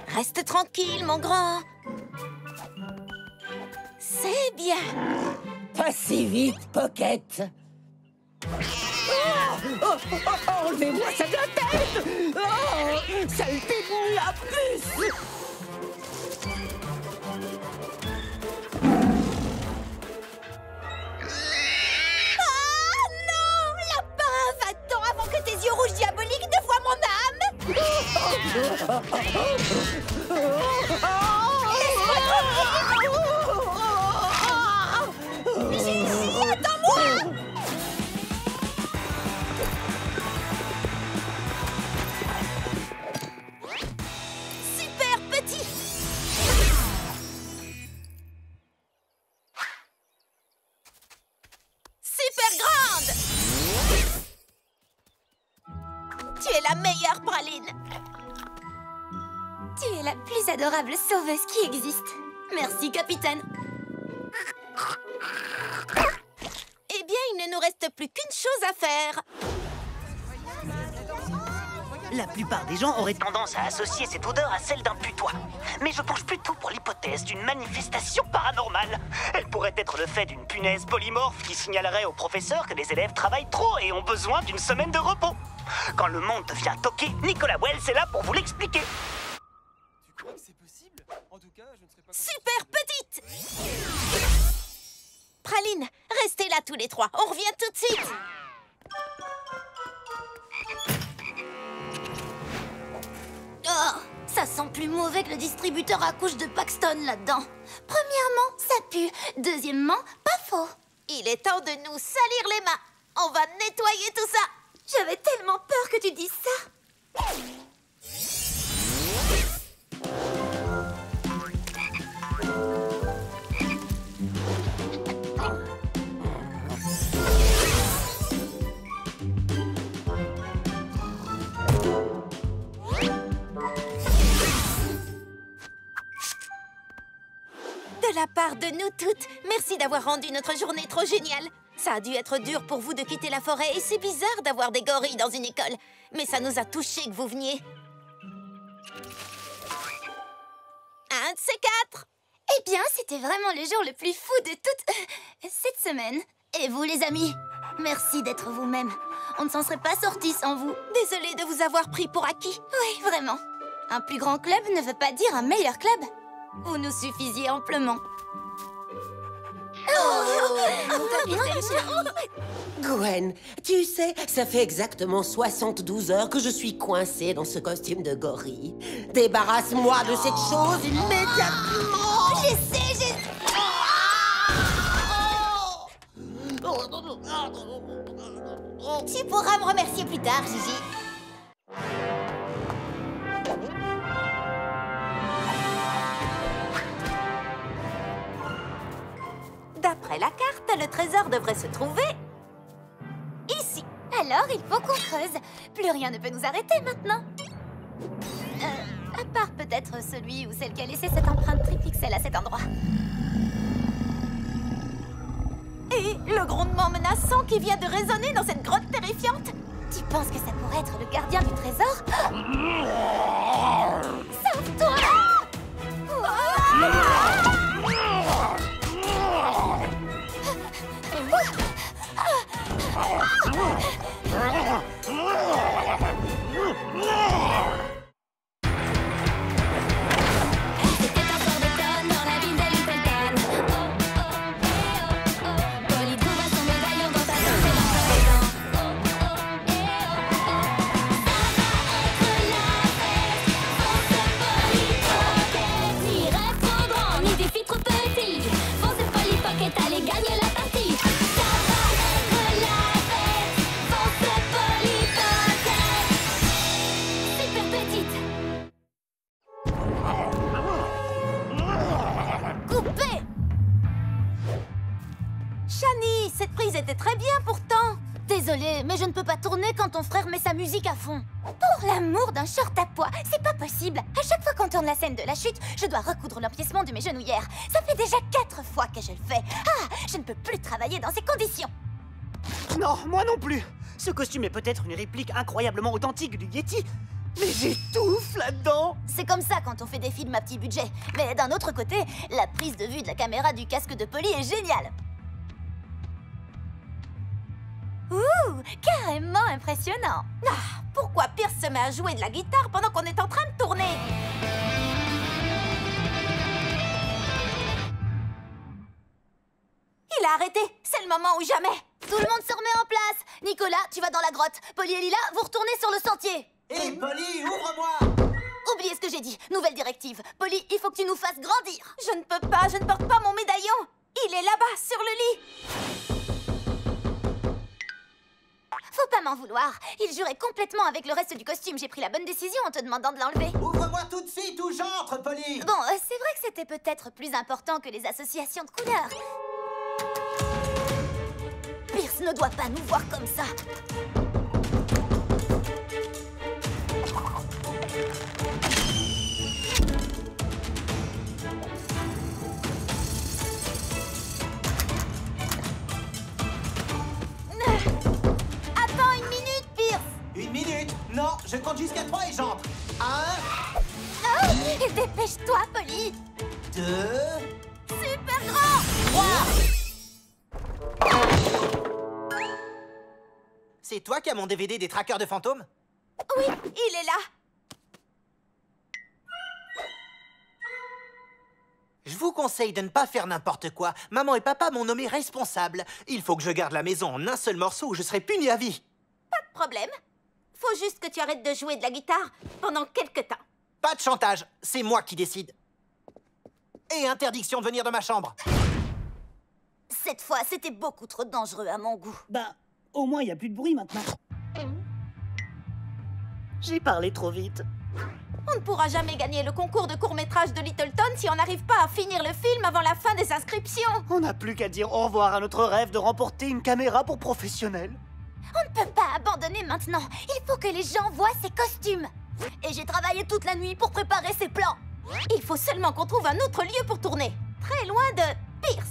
Speaker 12: Reste tranquille, mon grand. C'est bien.
Speaker 13: Pas si vite, Pocket. Enlevez-moi ça de la tête. Oh, saleté de nuit à plus.
Speaker 9: Ah non! Lapin, va-t'en avant que tes yeux rouges diaboliques ne voient mon âme! Laisse-moi tranquille! Gigi, attends-moi!
Speaker 12: Super petit. Super grande. Tu es la meilleure, Praline.
Speaker 1: Tu es la plus adorable sauveuse qui existe.
Speaker 12: Merci, capitaine. Eh bien, il ne nous reste plus qu'une chose à faire.
Speaker 10: La plupart des gens auraient tendance à associer cette odeur à celle d'un putois. Mais je penche plutôt pour l'hypothèse d'une manifestation paranormale. Elle pourrait être le fait d'une punaise polymorphe qui signalerait au professeur que les élèves travaillent trop et ont besoin d'une semaine de repos. Quand le monde devient toqué, Nicolas Wells est là pour vous l'expliquer.
Speaker 11: Tu crois que c'est possible? En tout cas, je ne serais pas...
Speaker 12: Super petite. Praline, restez là tous les trois. On revient tout de suite.
Speaker 1: Oh, ça sent plus mauvais que le distributeur à couches de Paxton là-dedans. Premièrement, ça pue. Deuxièmement, pas faux.
Speaker 12: Il est temps de nous salir les mains. On va nettoyer tout ça.
Speaker 1: J'avais tellement peur que tu dises ça.
Speaker 12: De la part de nous toutes, merci d'avoir rendu notre journée trop géniale. Ça a dû être dur pour vous de quitter la forêt et c'est bizarre d'avoir des gorilles dans une école. Mais ça nous a touchés que vous veniez. Un de ces quatre.
Speaker 1: Eh bien, c'était vraiment le jour le plus fou de toute cette semaine. Et vous, les amis, merci d'être vous-même. On ne s'en serait pas sortis sans vous.
Speaker 12: Désolée de vous avoir pris pour acquis.
Speaker 1: Oui, vraiment. Un plus grand club ne veut pas dire un meilleur club. Vous nous suffisiez amplement.
Speaker 13: Gwen, tu sais, ça fait exactement 72 heures que je suis coincée dans ce costume de gorille. Débarrasse-moi de cette chose immédiatement!
Speaker 1: J'essaie. Tu pourras me remercier plus tard, Gigi.
Speaker 12: D'après la carte, le trésor devrait se trouver ici.
Speaker 1: Alors, il faut qu'on creuse. Plus rien ne peut nous arrêter maintenant. À part peut-être celui ou celle qui a laissé cette empreinte tripixel à cet endroit.
Speaker 12: Et le grondement menaçant qui vient de résonner dans cette grotte terrifiante.
Speaker 1: Tu penses que ça pourrait être le gardien du trésor? Sauve-toi!
Speaker 3: C'était un soir d'automne dans la ville de Little Town. Oh, oh, eh, oh, oh. Polly trouva son médaillon dans ta danse et dans ta maison. Oh, oh, eh, oh, oh. Ça va être la fête. Fonce Polly Pocket. Ni rêve trop grand, ni défi trop petit. Fonce Polly Pocket, allez gagner la partie. Ça va être la fête. Fonce Polly Pocket. Super petite.
Speaker 12: Coupé! Shani, cette prise était très bien pourtant.
Speaker 1: Désolée, mais je ne peux pas tourner quand ton frère met sa musique à fond. Pour l'amour d'un short à pois, c'est pas possible. À chaque fois qu'on tourne la scène de la chute, je dois recoudre l'empiècement de mes genouillères. Ça fait déjà 4 fois que je le fais. Ah, je ne peux plus travailler dans ces conditions.
Speaker 10: Non, moi non plus. Ce costume est peut-être une réplique incroyablement authentique du Yeti,
Speaker 14: Mais j'étouffe là-dedans.
Speaker 1: C'est comme ça quand on fait des films à petit budget. Mais d'un autre côté, la prise de vue de la caméra du casque de Polly est géniale. Ouh, carrément impressionnant.
Speaker 12: Ah, pourquoi Pierce se met à jouer de la guitare pendant qu'on est en train de tourner? Il a arrêté. C'est le moment ou jamais.
Speaker 1: Tout le monde se remet en place. Nicolas, tu vas dans la grotte. Polly et Lila, vous retournez sur le sentier.
Speaker 8: Hé, Polly, ouvre-moi!
Speaker 1: Oubliez ce que j'ai dit. Nouvelle directive. Polly, il faut que tu nous fasses grandir.
Speaker 12: Je ne peux pas, je ne porte pas mon médaillon. Il est là-bas, sur le lit.
Speaker 1: Faut pas m'en vouloir. Il jurait complètement avec le reste du costume. J'ai pris la bonne décision en te demandant de l'enlever.
Speaker 8: Ouvre-moi tout de suite ou j'entre, Polly!
Speaker 1: Bon, c'est vrai que c'était peut-être plus important que les associations de couleurs. Pierce ne doit pas nous voir comme ça. Attends une minute, Pierce.
Speaker 8: Une minute? Non, je compte jusqu'à 3 et j'entre. 1,
Speaker 1: Oh, dépêche-toi, Polly.
Speaker 8: 2,
Speaker 1: Super grand.
Speaker 8: 3. C'est toi qui as mon DVD des traqueurs de fantômes?
Speaker 12: Oui, il est là.
Speaker 8: Je vous conseille de ne pas faire n'importe quoi. Maman et papa m'ont nommé responsable. Il faut que je garde la maison en un seul morceau ou je serai puni à vie.
Speaker 12: Pas de problème. Faut juste que tu arrêtes de jouer de la guitare pendant quelque temps.
Speaker 8: Pas de chantage, c'est moi qui décide. Et interdiction de venir de ma chambre.
Speaker 1: Cette fois, c'était beaucoup trop dangereux à mon goût.
Speaker 14: Ben, au moins, il n'y a plus de bruit maintenant. J'ai parlé trop vite.
Speaker 12: On ne pourra jamais gagner le concours de court-métrage de Littleton si on n'arrive pas à finir le film avant la fin des inscriptions.
Speaker 14: On n'a plus qu'à dire au revoir à notre rêve de remporter une caméra pour professionnels.
Speaker 1: On ne peut pas abandonner maintenant. Il faut que les gens voient ces costumes. Et j'ai travaillé toute la nuit pour préparer ces plans.
Speaker 12: Il faut seulement qu'on trouve un autre lieu pour tourner. Très loin de Pierce.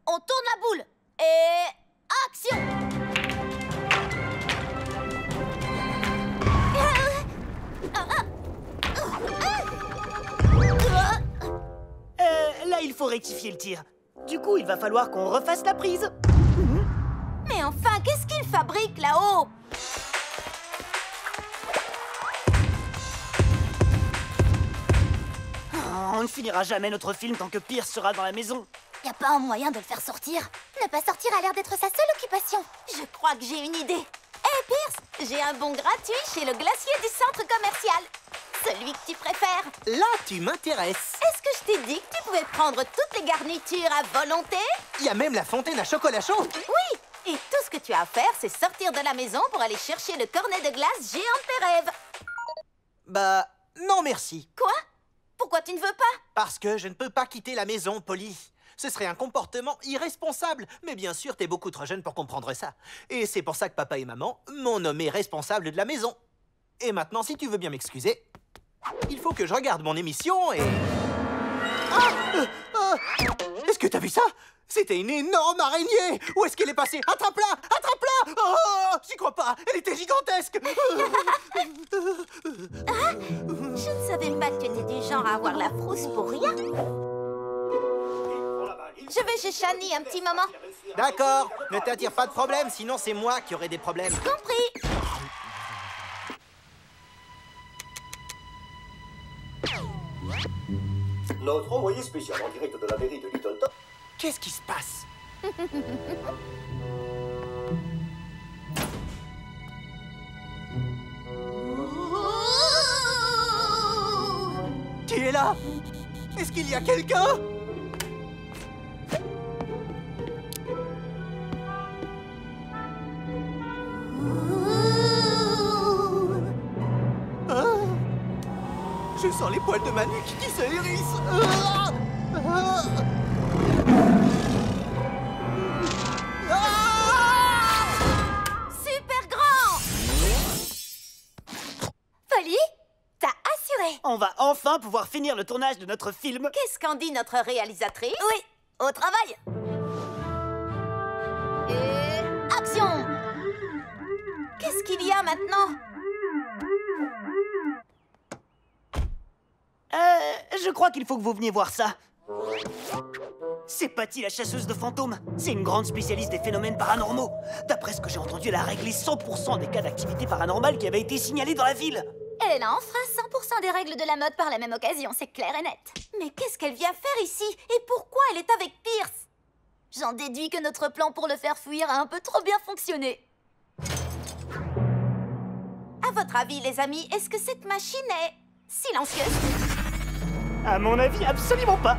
Speaker 1: On tourne la boule. Et action.
Speaker 14: Là, il faut rectifier le tir. Du coup, il va falloir qu'on refasse la prise.
Speaker 12: Mais enfin, qu'est-ce qu'il fabrique là-haut?
Speaker 14: On ne finira jamais notre film tant que Pierce sera dans la maison.
Speaker 1: Y a pas un moyen de le faire sortir? Ne pas sortir a l'air d'être sa seule occupation.
Speaker 12: Je crois que j'ai une idée. Hé, Pierce, j'ai un bon gratuit chez le glacier du centre commercial. Celui que tu préfères.
Speaker 8: Là, tu m'intéresses.
Speaker 12: Est-ce que je t'ai dit que tu pouvais prendre toutes les garnitures à volonté?
Speaker 8: Il y a même la fontaine à chocolat chaud.
Speaker 12: Oui, et tout ce que tu as à faire, c'est sortir de la maison pour aller chercher le cornet de glace géant de tes rêves.
Speaker 8: Bah, non merci.
Speaker 12: Quoi? Pourquoi tu ne veux pas?
Speaker 8: Parce que je ne peux pas quitter la maison, Polly. Ce serait un comportement irresponsable. Mais bien sûr, t'es beaucoup trop jeune pour comprendre ça. Et c'est pour ça que papa et maman m'ont nommé responsable de la maison. Et maintenant, si tu veux bien m'excuser, il faut que je regarde mon émission et... Est-ce que t'as vu ça? C'était une énorme araignée! Où est-ce qu'elle est passée? Attrape-la! Attrape-la! Oh, j'y crois pas! Elle était gigantesque!
Speaker 12: Je ne savais pas que tu étais du genre à avoir la frousse pour rien. Je vais chez Shani un petit moment.
Speaker 8: D'accord, ne t'attire pas de problème, sinon c'est moi qui aurai des problèmes.
Speaker 12: Compris.
Speaker 15: Notre envoyé spécial en direct de la mairie de Littleton.
Speaker 8: Qu'est-ce qui se passe? Qui est là? Est-ce qu'il y a quelqu'un? Je sens les poils de ma nuque qui se hérissent.
Speaker 12: Super grand!
Speaker 1: Polly, t'as assuré.
Speaker 14: On va enfin pouvoir finir le tournage de notre film.
Speaker 12: Qu'est-ce qu'en dit notre réalisatrice?
Speaker 1: Oui, au travail.
Speaker 12: Et...
Speaker 1: Action!
Speaker 12: Qu'est-ce qu'il y a maintenant?
Speaker 14: Je crois qu'il faut que vous veniez voir ça. C'est Patty, la chasseuse de fantômes. C'est une grande spécialiste des phénomènes paranormaux. D'après ce que j'ai entendu, elle a réglé 100% des cas d'activité paranormale qui avaient été signalés dans la ville.
Speaker 1: Elle a enfreint 100% des règles de la mode par la même occasion, c'est clair et net.
Speaker 12: Mais qu'est-ce qu'elle vient faire ici? Et pourquoi elle est avec Pierce?
Speaker 1: J'en déduis que notre plan pour le faire fuir a un peu trop bien fonctionné.
Speaker 12: À votre avis, les amis, est-ce que cette machine est silencieuse?
Speaker 14: À mon avis, absolument pas.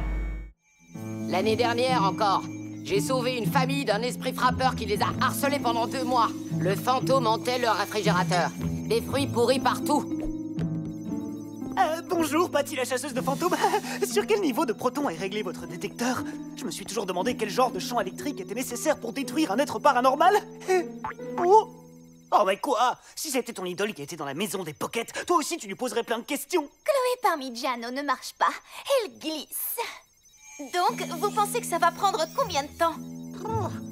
Speaker 16: L'année dernière encore, j'ai sauvé une famille d'un esprit frappeur qui les a harcelés pendant 2 mois. Le fantôme hantait leur réfrigérateur. Des fruits pourris partout.
Speaker 14: Bonjour, Patty, la chasseuse de fantômes. Sur quel niveau de proton est réglé votre détecteur? Je me suis toujours demandé quel genre de champ électrique était nécessaire pour détruire un être paranormal. Oh, mais quoi? Si c'était ton idole qui était dans la maison des Pockets, toi aussi tu lui poserais plein de questions.
Speaker 1: Chloé Parmigiano ne marche pas, elle glisse.
Speaker 12: Donc, vous pensez que ça va prendre combien de temps?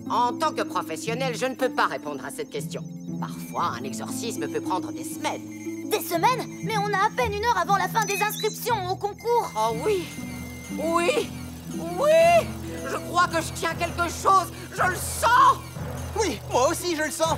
Speaker 16: En tant que professionnel, je ne peux pas répondre à cette question. Parfois, un exorcisme peut prendre des semaines.
Speaker 1: Des semaines? Mais on a à peine 1 heure avant la fin des inscriptions au concours.
Speaker 16: Oh oui! Oui! Oui! Je crois que je tiens quelque chose! Je le sens!
Speaker 8: Oui, moi aussi je le sens.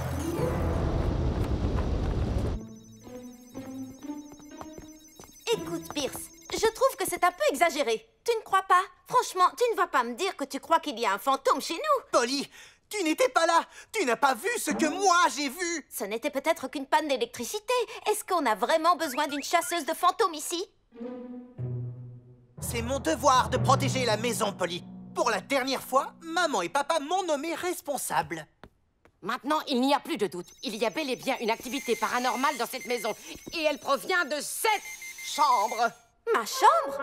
Speaker 12: Écoute, Pierce, je trouve que c'est un peu exagéré. Tu ne crois pas? Franchement, tu ne vas pas me dire que tu crois qu'il y a un fantôme chez nous.
Speaker 8: Polly, tu n'étais pas là. Tu n'as pas vu ce que moi j'ai vu.
Speaker 12: Ce n'était peut-être qu'une panne d'électricité. Est-ce qu'on a vraiment besoin d'une chasseuse de fantômes ici?
Speaker 8: C'est mon devoir de protéger la maison, Polly. Pour la dernière fois, maman et papa m'ont nommé responsable.
Speaker 16: Maintenant, il n'y a plus de doute. Il y a bel et bien une activité paranormale dans cette maison. Et elle provient de cette chambre.
Speaker 12: Ma chambre?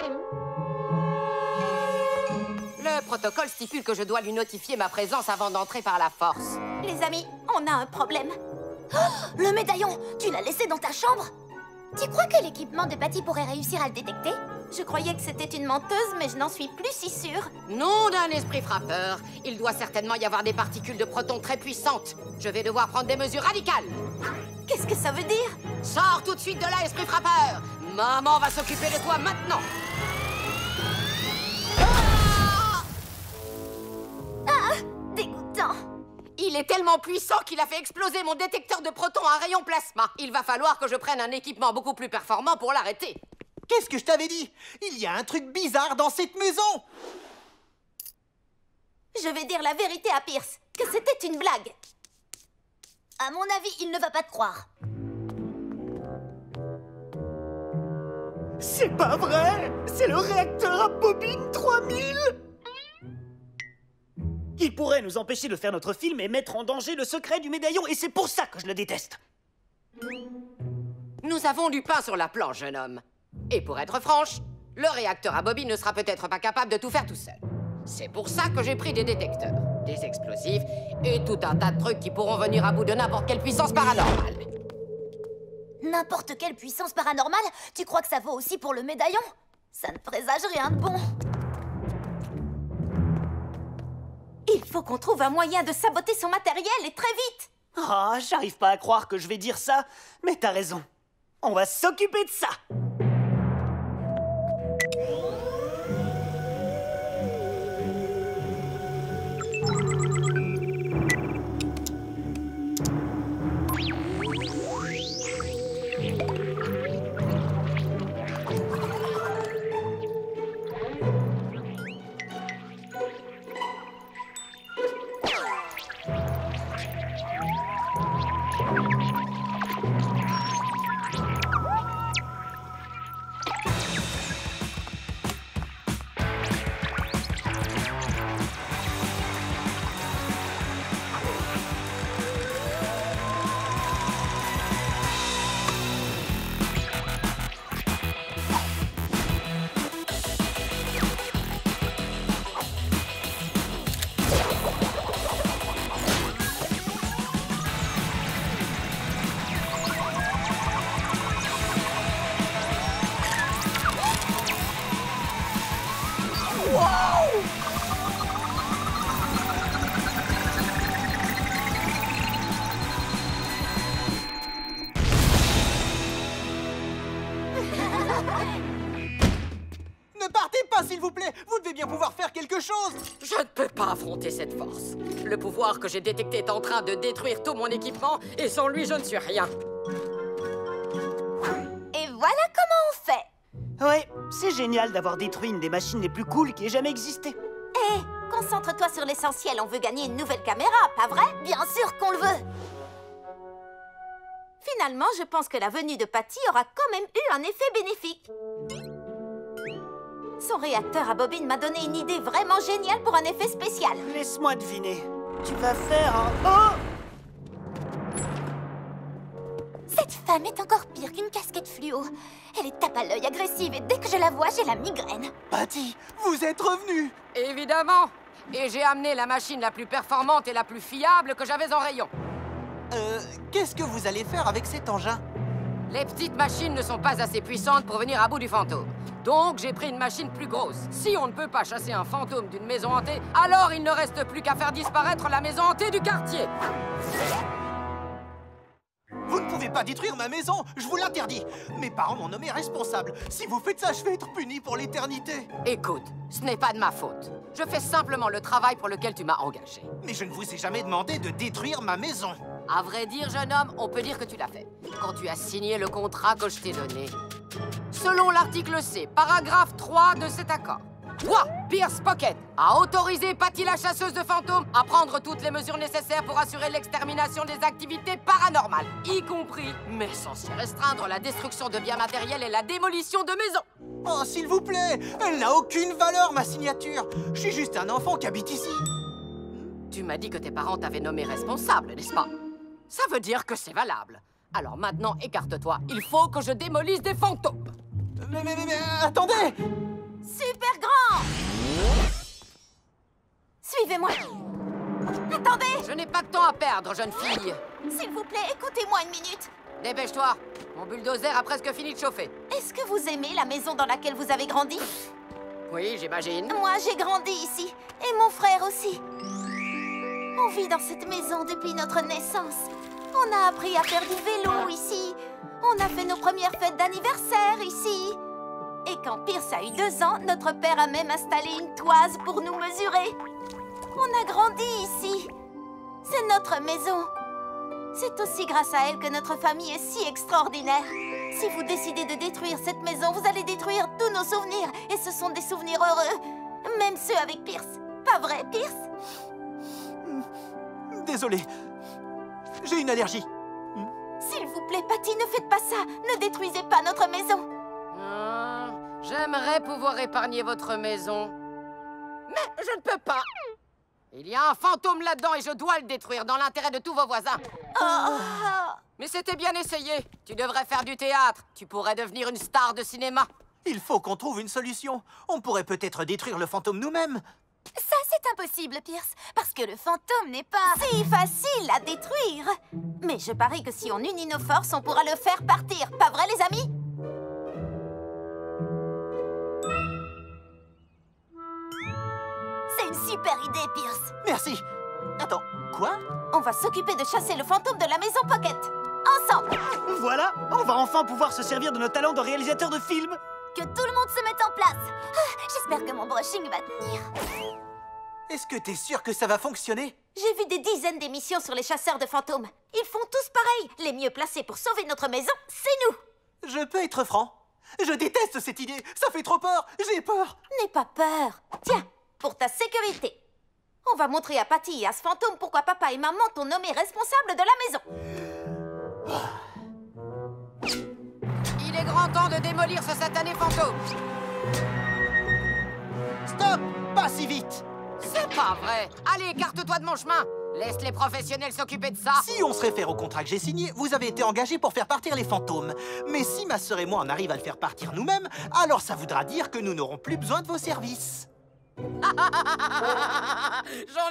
Speaker 16: Le protocole stipule que je dois lui notifier ma présence avant d'entrer par la force.
Speaker 12: Les amis, on a un problème.
Speaker 1: Oh, le médaillon, tu l'as laissé dans ta chambre? Tu crois que l'équipement de Patty pourrait réussir à le détecter?
Speaker 12: Je croyais que c'était une menteuse, mais je n'en suis plus si sûre.
Speaker 16: Nom d'un esprit frappeur, il doit certainement y avoir des particules de protons très puissantes. Je vais devoir prendre des mesures radicales.
Speaker 12: Qu'est-ce que ça veut dire?
Speaker 16: Sors tout de suite de là, esprit frappeur. Maman va s'occuper de toi maintenant.
Speaker 1: Dégoûtant.
Speaker 16: Il est tellement puissant qu'il a fait exploser mon détecteur de protons à rayon plasma. Il va falloir que je prenne un équipement beaucoup plus performant pour l'arrêter.
Speaker 8: Qu'est-ce que je t'avais dit? Il y a un truc bizarre dans cette maison.
Speaker 12: Je vais dire la vérité à Pierce, que c'était une blague.
Speaker 1: À mon avis, il ne va pas te croire.
Speaker 14: C'est pas vrai! C'est le réacteur à bobine 3000! Il pourrait nous empêcher de faire notre film et mettre en danger le secret du médaillon, et c'est pour ça que je le déteste.
Speaker 16: Nous avons du pain sur la planche, jeune homme. Et pour être franche, le réacteur à bobine ne sera peut-être pas capable de tout faire tout seul. C'est pour ça que j'ai pris des détecteurs, des explosifs et tout un tas de trucs qui pourront venir à bout de n'importe quelle puissance paranormale.
Speaker 1: N'importe quelle puissance paranormale? Tu crois que ça vaut aussi pour le médaillon? Ça ne présage rien de bon.
Speaker 12: Il faut qu'on trouve un moyen de saboter son matériel et très vite.
Speaker 14: Ah, j'arrive pas à croire que je vais dire ça, mais t'as raison. On va s'occuper de ça.
Speaker 8: pas, s'il vous plaît. Vous devez bien pouvoir faire quelque chose.
Speaker 16: Je ne peux pas affronter cette force. Le pouvoir que j'ai détecté est en train de détruire tout mon équipement, et sans lui, je ne suis rien.
Speaker 9: Et voilà comment on fait.
Speaker 14: Ouais, c'est génial d'avoir détruit une des machines les plus cool qui ait jamais existé.
Speaker 1: Hé, concentre-toi sur l'essentiel. On veut gagner une nouvelle caméra, pas vrai? Bien sûr qu'on le veut. Finalement, je pense que la venue de Patty aura quand même eu un effet bénéfique. Son réacteur à bobine m'a donné une idée vraiment géniale pour un effet spécial.
Speaker 14: Laisse-moi deviner. Tu vas faire un... Oh!
Speaker 1: Cette femme est encore pire qu'une casquette fluo. Elle est tape à l'œil agressive et dès que je la vois, j'ai la migraine.
Speaker 8: Patty, vous êtes revenue.
Speaker 16: Évidemment. Et j'ai amené la machine la plus performante et la plus fiable que j'avais en rayon.
Speaker 8: Qu'est-ce que vous allez faire avec cet engin?
Speaker 16: Les petites machines ne sont pas assez puissantes pour venir à bout du fantôme. Donc j'ai pris une machine plus grosse. Si on ne peut pas chasser un fantôme d'une maison hantée, alors il ne reste plus qu'à faire disparaître la maison hantée du quartier.
Speaker 8: Vous ne pouvez pas détruire ma maison, je vous l'interdis. Mes parents m'ont nommé responsable. Si vous faites ça, je vais être puni pour l'éternité.
Speaker 16: Écoute, ce n'est pas de ma faute. Je fais simplement le travail pour lequel tu m'as engagé.
Speaker 8: Mais je ne vous ai jamais demandé de détruire ma maison.
Speaker 16: À vrai dire, jeune homme, on peut dire que tu l'as fait. Quand tu as signé le contrat que je t'ai donné. Selon l'article C, paragraphe 3 de cet accord. Toi, Pierce Pocket, a autorisé Patty la chasseuse de fantômes à prendre toutes les mesures nécessaires pour assurer l'extermination des activités paranormales, y compris, mais sans s'y restreindre, la destruction de biens matériels et la démolition de maisons.
Speaker 8: Oh, s'il vous plaît, elle n'a aucune valeur, ma signature. Je suis juste un enfant qui habite ici.
Speaker 16: Tu m'as dit que tes parents t'avaient nommé responsable, n'est-ce pas? Ça veut dire que c'est valable. Alors maintenant, écarte-toi. Il faut que je démolisse des fantômes.
Speaker 8: Mais attendez!
Speaker 1: Super grand! Suivez-moi. Attendez!
Speaker 16: Je n'ai pas de temps à perdre, jeune fille.
Speaker 1: S'il vous plaît, écoutez-moi une minute.
Speaker 16: Dépêche-toi. Mon bulldozer a presque fini de chauffer.
Speaker 1: Est-ce que vous aimez la maison dans laquelle vous avez grandi?
Speaker 16: Oui, j'imagine.
Speaker 1: Moi, j'ai grandi ici. Et mon frère aussi. On vit dans cette maison depuis notre naissance. On a appris à faire du vélo ici. On a fait nos premières fêtes d'anniversaire ici. Et quand Pierce a eu 2 ans, notre père a même installé une toise pour nous mesurer. On a grandi ici. C'est notre maison. C'est aussi grâce à elle que notre famille est si extraordinaire. Si vous décidez de détruire cette maison, vous allez détruire tous nos souvenirs. Et ce sont des souvenirs heureux. Même ceux avec Pierce. Pas vrai, Pierce?
Speaker 8: Désolé. J'ai une allergie.
Speaker 1: S'il vous plaît, Patty, ne faites pas ça. Ne détruisez pas notre maison.
Speaker 16: J'aimerais pouvoir épargner votre maison. Mais je ne peux pas. Il y a un fantôme là-dedans et je dois le détruire dans l'intérêt de tous vos voisins. Mais c'était bien essayé. Tu devrais faire du théâtre. Tu pourrais devenir une star de cinéma.
Speaker 8: Il faut qu'on trouve une solution. On pourrait peut-être détruire le fantôme nous-mêmes.
Speaker 1: Ça, c'est impossible, Pierce, parce que le fantôme n'est pas si facile à détruire. Mais je parie que si on unit nos forces, on pourra le faire partir. Pas vrai, les amis? C'est une super idée, Pierce.
Speaker 8: Merci. Attends, quoi?
Speaker 1: On va s'occuper de chasser le fantôme de la maison Pocket. Ensemble.
Speaker 14: Voilà, on va enfin pouvoir se servir de nos talents de réalisateur de films.
Speaker 1: Que tout le monde se mette en place. J'espère que mon brushing va tenir.
Speaker 8: Est-ce que t'es sûr que ça va fonctionner?
Speaker 1: J'ai vu des dizaines d'émissions sur les chasseurs de fantômes. Ils font tous pareil. Les mieux placés pour sauver notre maison, c'est nous.
Speaker 8: Je peux être franc. Je déteste cette idée. Ça fait trop peur. J'ai peur.
Speaker 1: N'aie pas peur. Tiens, pour ta sécurité. On va montrer à Patty et à ce fantôme pourquoi papa et maman t'ont nommé responsable de la maison.
Speaker 16: Il est grand temps de démolir ce satané fantôme.
Speaker 8: Stop! Pas si vite.
Speaker 16: C'est pas vrai. Allez, écarte-toi de mon chemin. Laisse les professionnels s'occuper de ça.
Speaker 8: Si on se réfère au contrat que j'ai signé, vous avez été engagé pour faire partir les fantômes. Mais si ma sœur et moi on arrive à le faire partir nous-mêmes, alors ça voudra dire que nous n'aurons plus besoin de vos services.
Speaker 16: J'en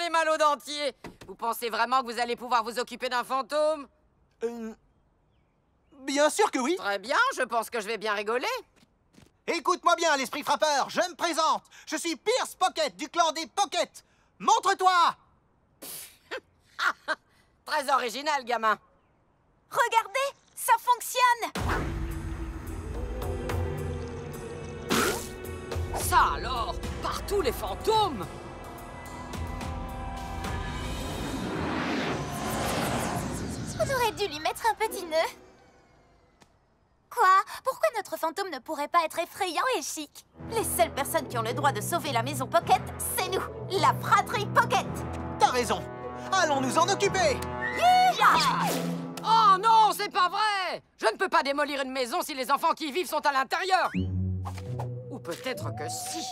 Speaker 16: ai mal au dentier. Vous pensez vraiment que vous allez pouvoir vous occuper d'un fantôme?
Speaker 8: Bien sûr que oui.
Speaker 16: Très bien, je pense que je vais bien rigoler.
Speaker 8: Écoute-moi bien, l'esprit frappeur, je me présente. Je suis Pierce Pocket du clan des Pocket. Montre-toi.
Speaker 16: Très original, gamin.
Speaker 1: Regardez, ça fonctionne.
Speaker 17: Ça alors, partout les fantômes.
Speaker 1: On aurait dû lui mettre un petit nœud. Quoi? Pourquoi notre fantôme ne pourrait pas être effrayant et chic?
Speaker 12: Les seules personnes qui ont le droit de sauver la maison Pocket, c'est nous, la fratrie Pocket.
Speaker 8: T'as raison. Allons nous en occuper.
Speaker 17: Oh non, c'est pas vrai! Je ne peux pas démolir une maison si les enfants qui y vivent sont à l'intérieur. Ou peut-être que si.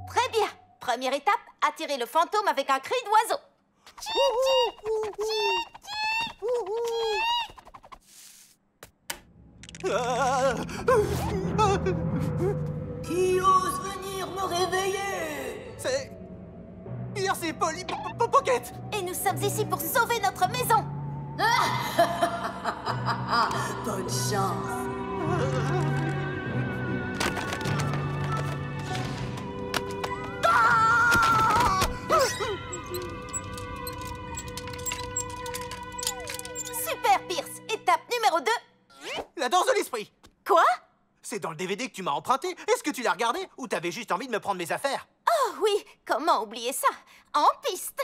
Speaker 12: Très bien. Première étape, attirer le fantôme avec un cri d'oiseau.
Speaker 18: Qui ose venir me réveiller?
Speaker 8: C'est... Pierre, c'est Polly Pocket.
Speaker 12: Et nous sommes ici pour sauver notre maison.
Speaker 18: Bonne chance.
Speaker 12: Super, Pierce. Étape numéro 2.
Speaker 8: La danse de l'esprit.
Speaker 12: Quoi?
Speaker 8: C'est dans le DVD que tu m'as emprunté. Est-ce que tu l'as regardé ou t'avais juste envie de me prendre mes affaires?
Speaker 12: Oh oui, comment oublier ça? En piste.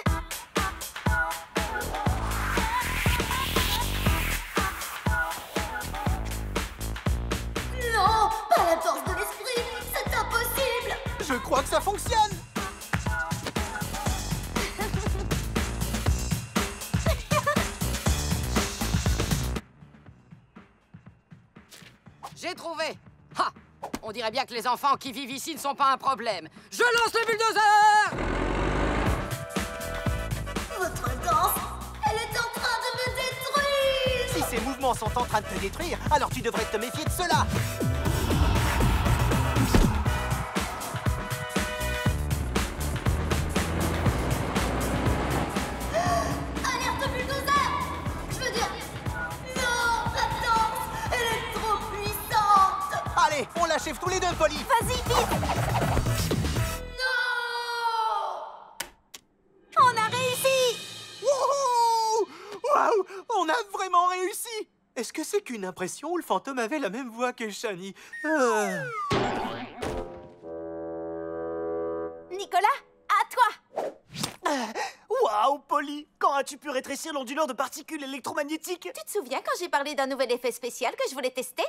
Speaker 18: Non, pas la danse de l'esprit. C'est impossible.
Speaker 8: Je crois que ça fonctionne.
Speaker 17: J'ai trouvé. Ha! On dirait bien que les enfants qui vivent ici ne sont pas un problème. Je lance le bulldozer!
Speaker 18: Votre danse, elle est en train de me détruire.
Speaker 8: Si ces mouvements sont en train de te détruire, alors tu devrais te méfier de cela.
Speaker 18: Alerte bulldozer. Je veux dire, non, la danse, elle est trop puissante.
Speaker 8: Allez, on l'achève tous les deux, Polly.
Speaker 12: Vas-y, vite.
Speaker 18: Non.
Speaker 12: On a réussi.
Speaker 8: Wouhou! Waouh! On a vraiment réussi! Est-ce que c'est qu'une impression ou le fantôme avait la même voix que Shani?
Speaker 12: Nicolas, à toi.
Speaker 14: Waouh, Polly! Quand as-tu pu rétrécir l'onduleur de particules électromagnétiques?
Speaker 12: Tu te souviens quand j'ai parlé d'un nouvel effet spécial que je voulais tester?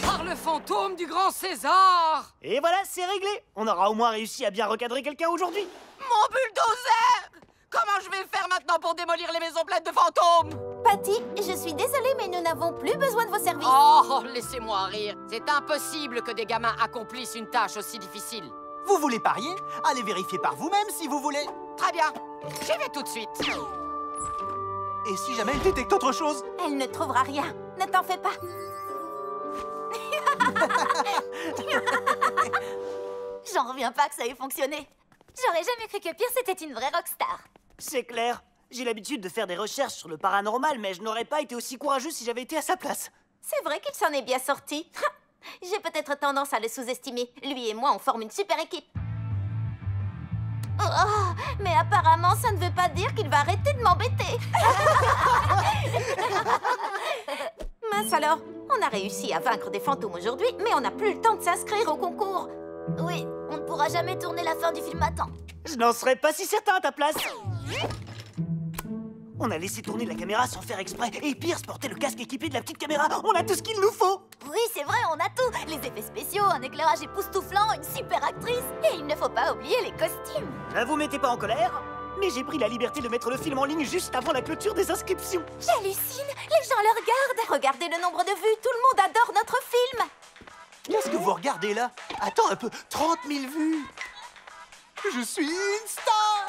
Speaker 17: Par le fantôme du grand César!
Speaker 14: Et voilà, c'est réglé. On aura au moins réussi à bien recadrer quelqu'un aujourd'hui.
Speaker 17: Mon bulldozer! Comment je vais faire maintenant pour démolir les maisons pleines de fantômes?
Speaker 12: Patty, je suis désolée, mais nous n'avons plus besoin de vos services.
Speaker 17: Oh, laissez-moi rire. C'est impossible que des gamins accomplissent une tâche aussi difficile.
Speaker 8: Vous voulez parier? Allez vérifier par vous-même si vous voulez.
Speaker 17: Très bien. J'y vais tout de suite.
Speaker 8: Et si jamais elle détecte autre chose?
Speaker 12: Elle ne trouvera rien. Ne t'en fais pas.
Speaker 1: J'en reviens pas que ça ait fonctionné. J'aurais jamais cru que Pierce était une vraie rockstar.
Speaker 14: C'est clair. J'ai l'habitude de faire des recherches sur le paranormal, mais je n'aurais pas été aussi courageux si j'avais été à sa place.
Speaker 12: C'est vrai qu'il s'en est bien sorti. J'ai peut-être tendance à le sous-estimer. Lui et moi, on forme une super équipe. Oh, mais apparemment, ça ne veut pas dire qu'il va arrêter de m'embêter. Mince alors, on a réussi à vaincre des fantômes aujourd'hui, mais on n'a plus le temps de s'inscrire au concours.
Speaker 1: Oui, on ne pourra jamais tourner la fin du film à temps.
Speaker 14: Je n'en serais pas si certain à ta place. On a laissé tourner la caméra sans faire exprès. Et Pierce portait le casque équipé de la petite caméra. On a tout ce qu'il nous faut.
Speaker 1: Oui, c'est vrai, on a tout. Les effets spéciaux, un éclairage époustouflant, une super actrice. Et il ne faut pas oublier les costumes.
Speaker 14: Ne vous mettez pas en colère, mais j'ai pris la liberté de mettre le film en ligne juste avant la clôture des inscriptions.
Speaker 12: J'hallucine, les gens le regardent. Regardez le nombre de vues, tout le monde adore notre film.
Speaker 8: Qu'est-ce que vous regardez là? Attends un peu, 30 000 vues. Je suis une star.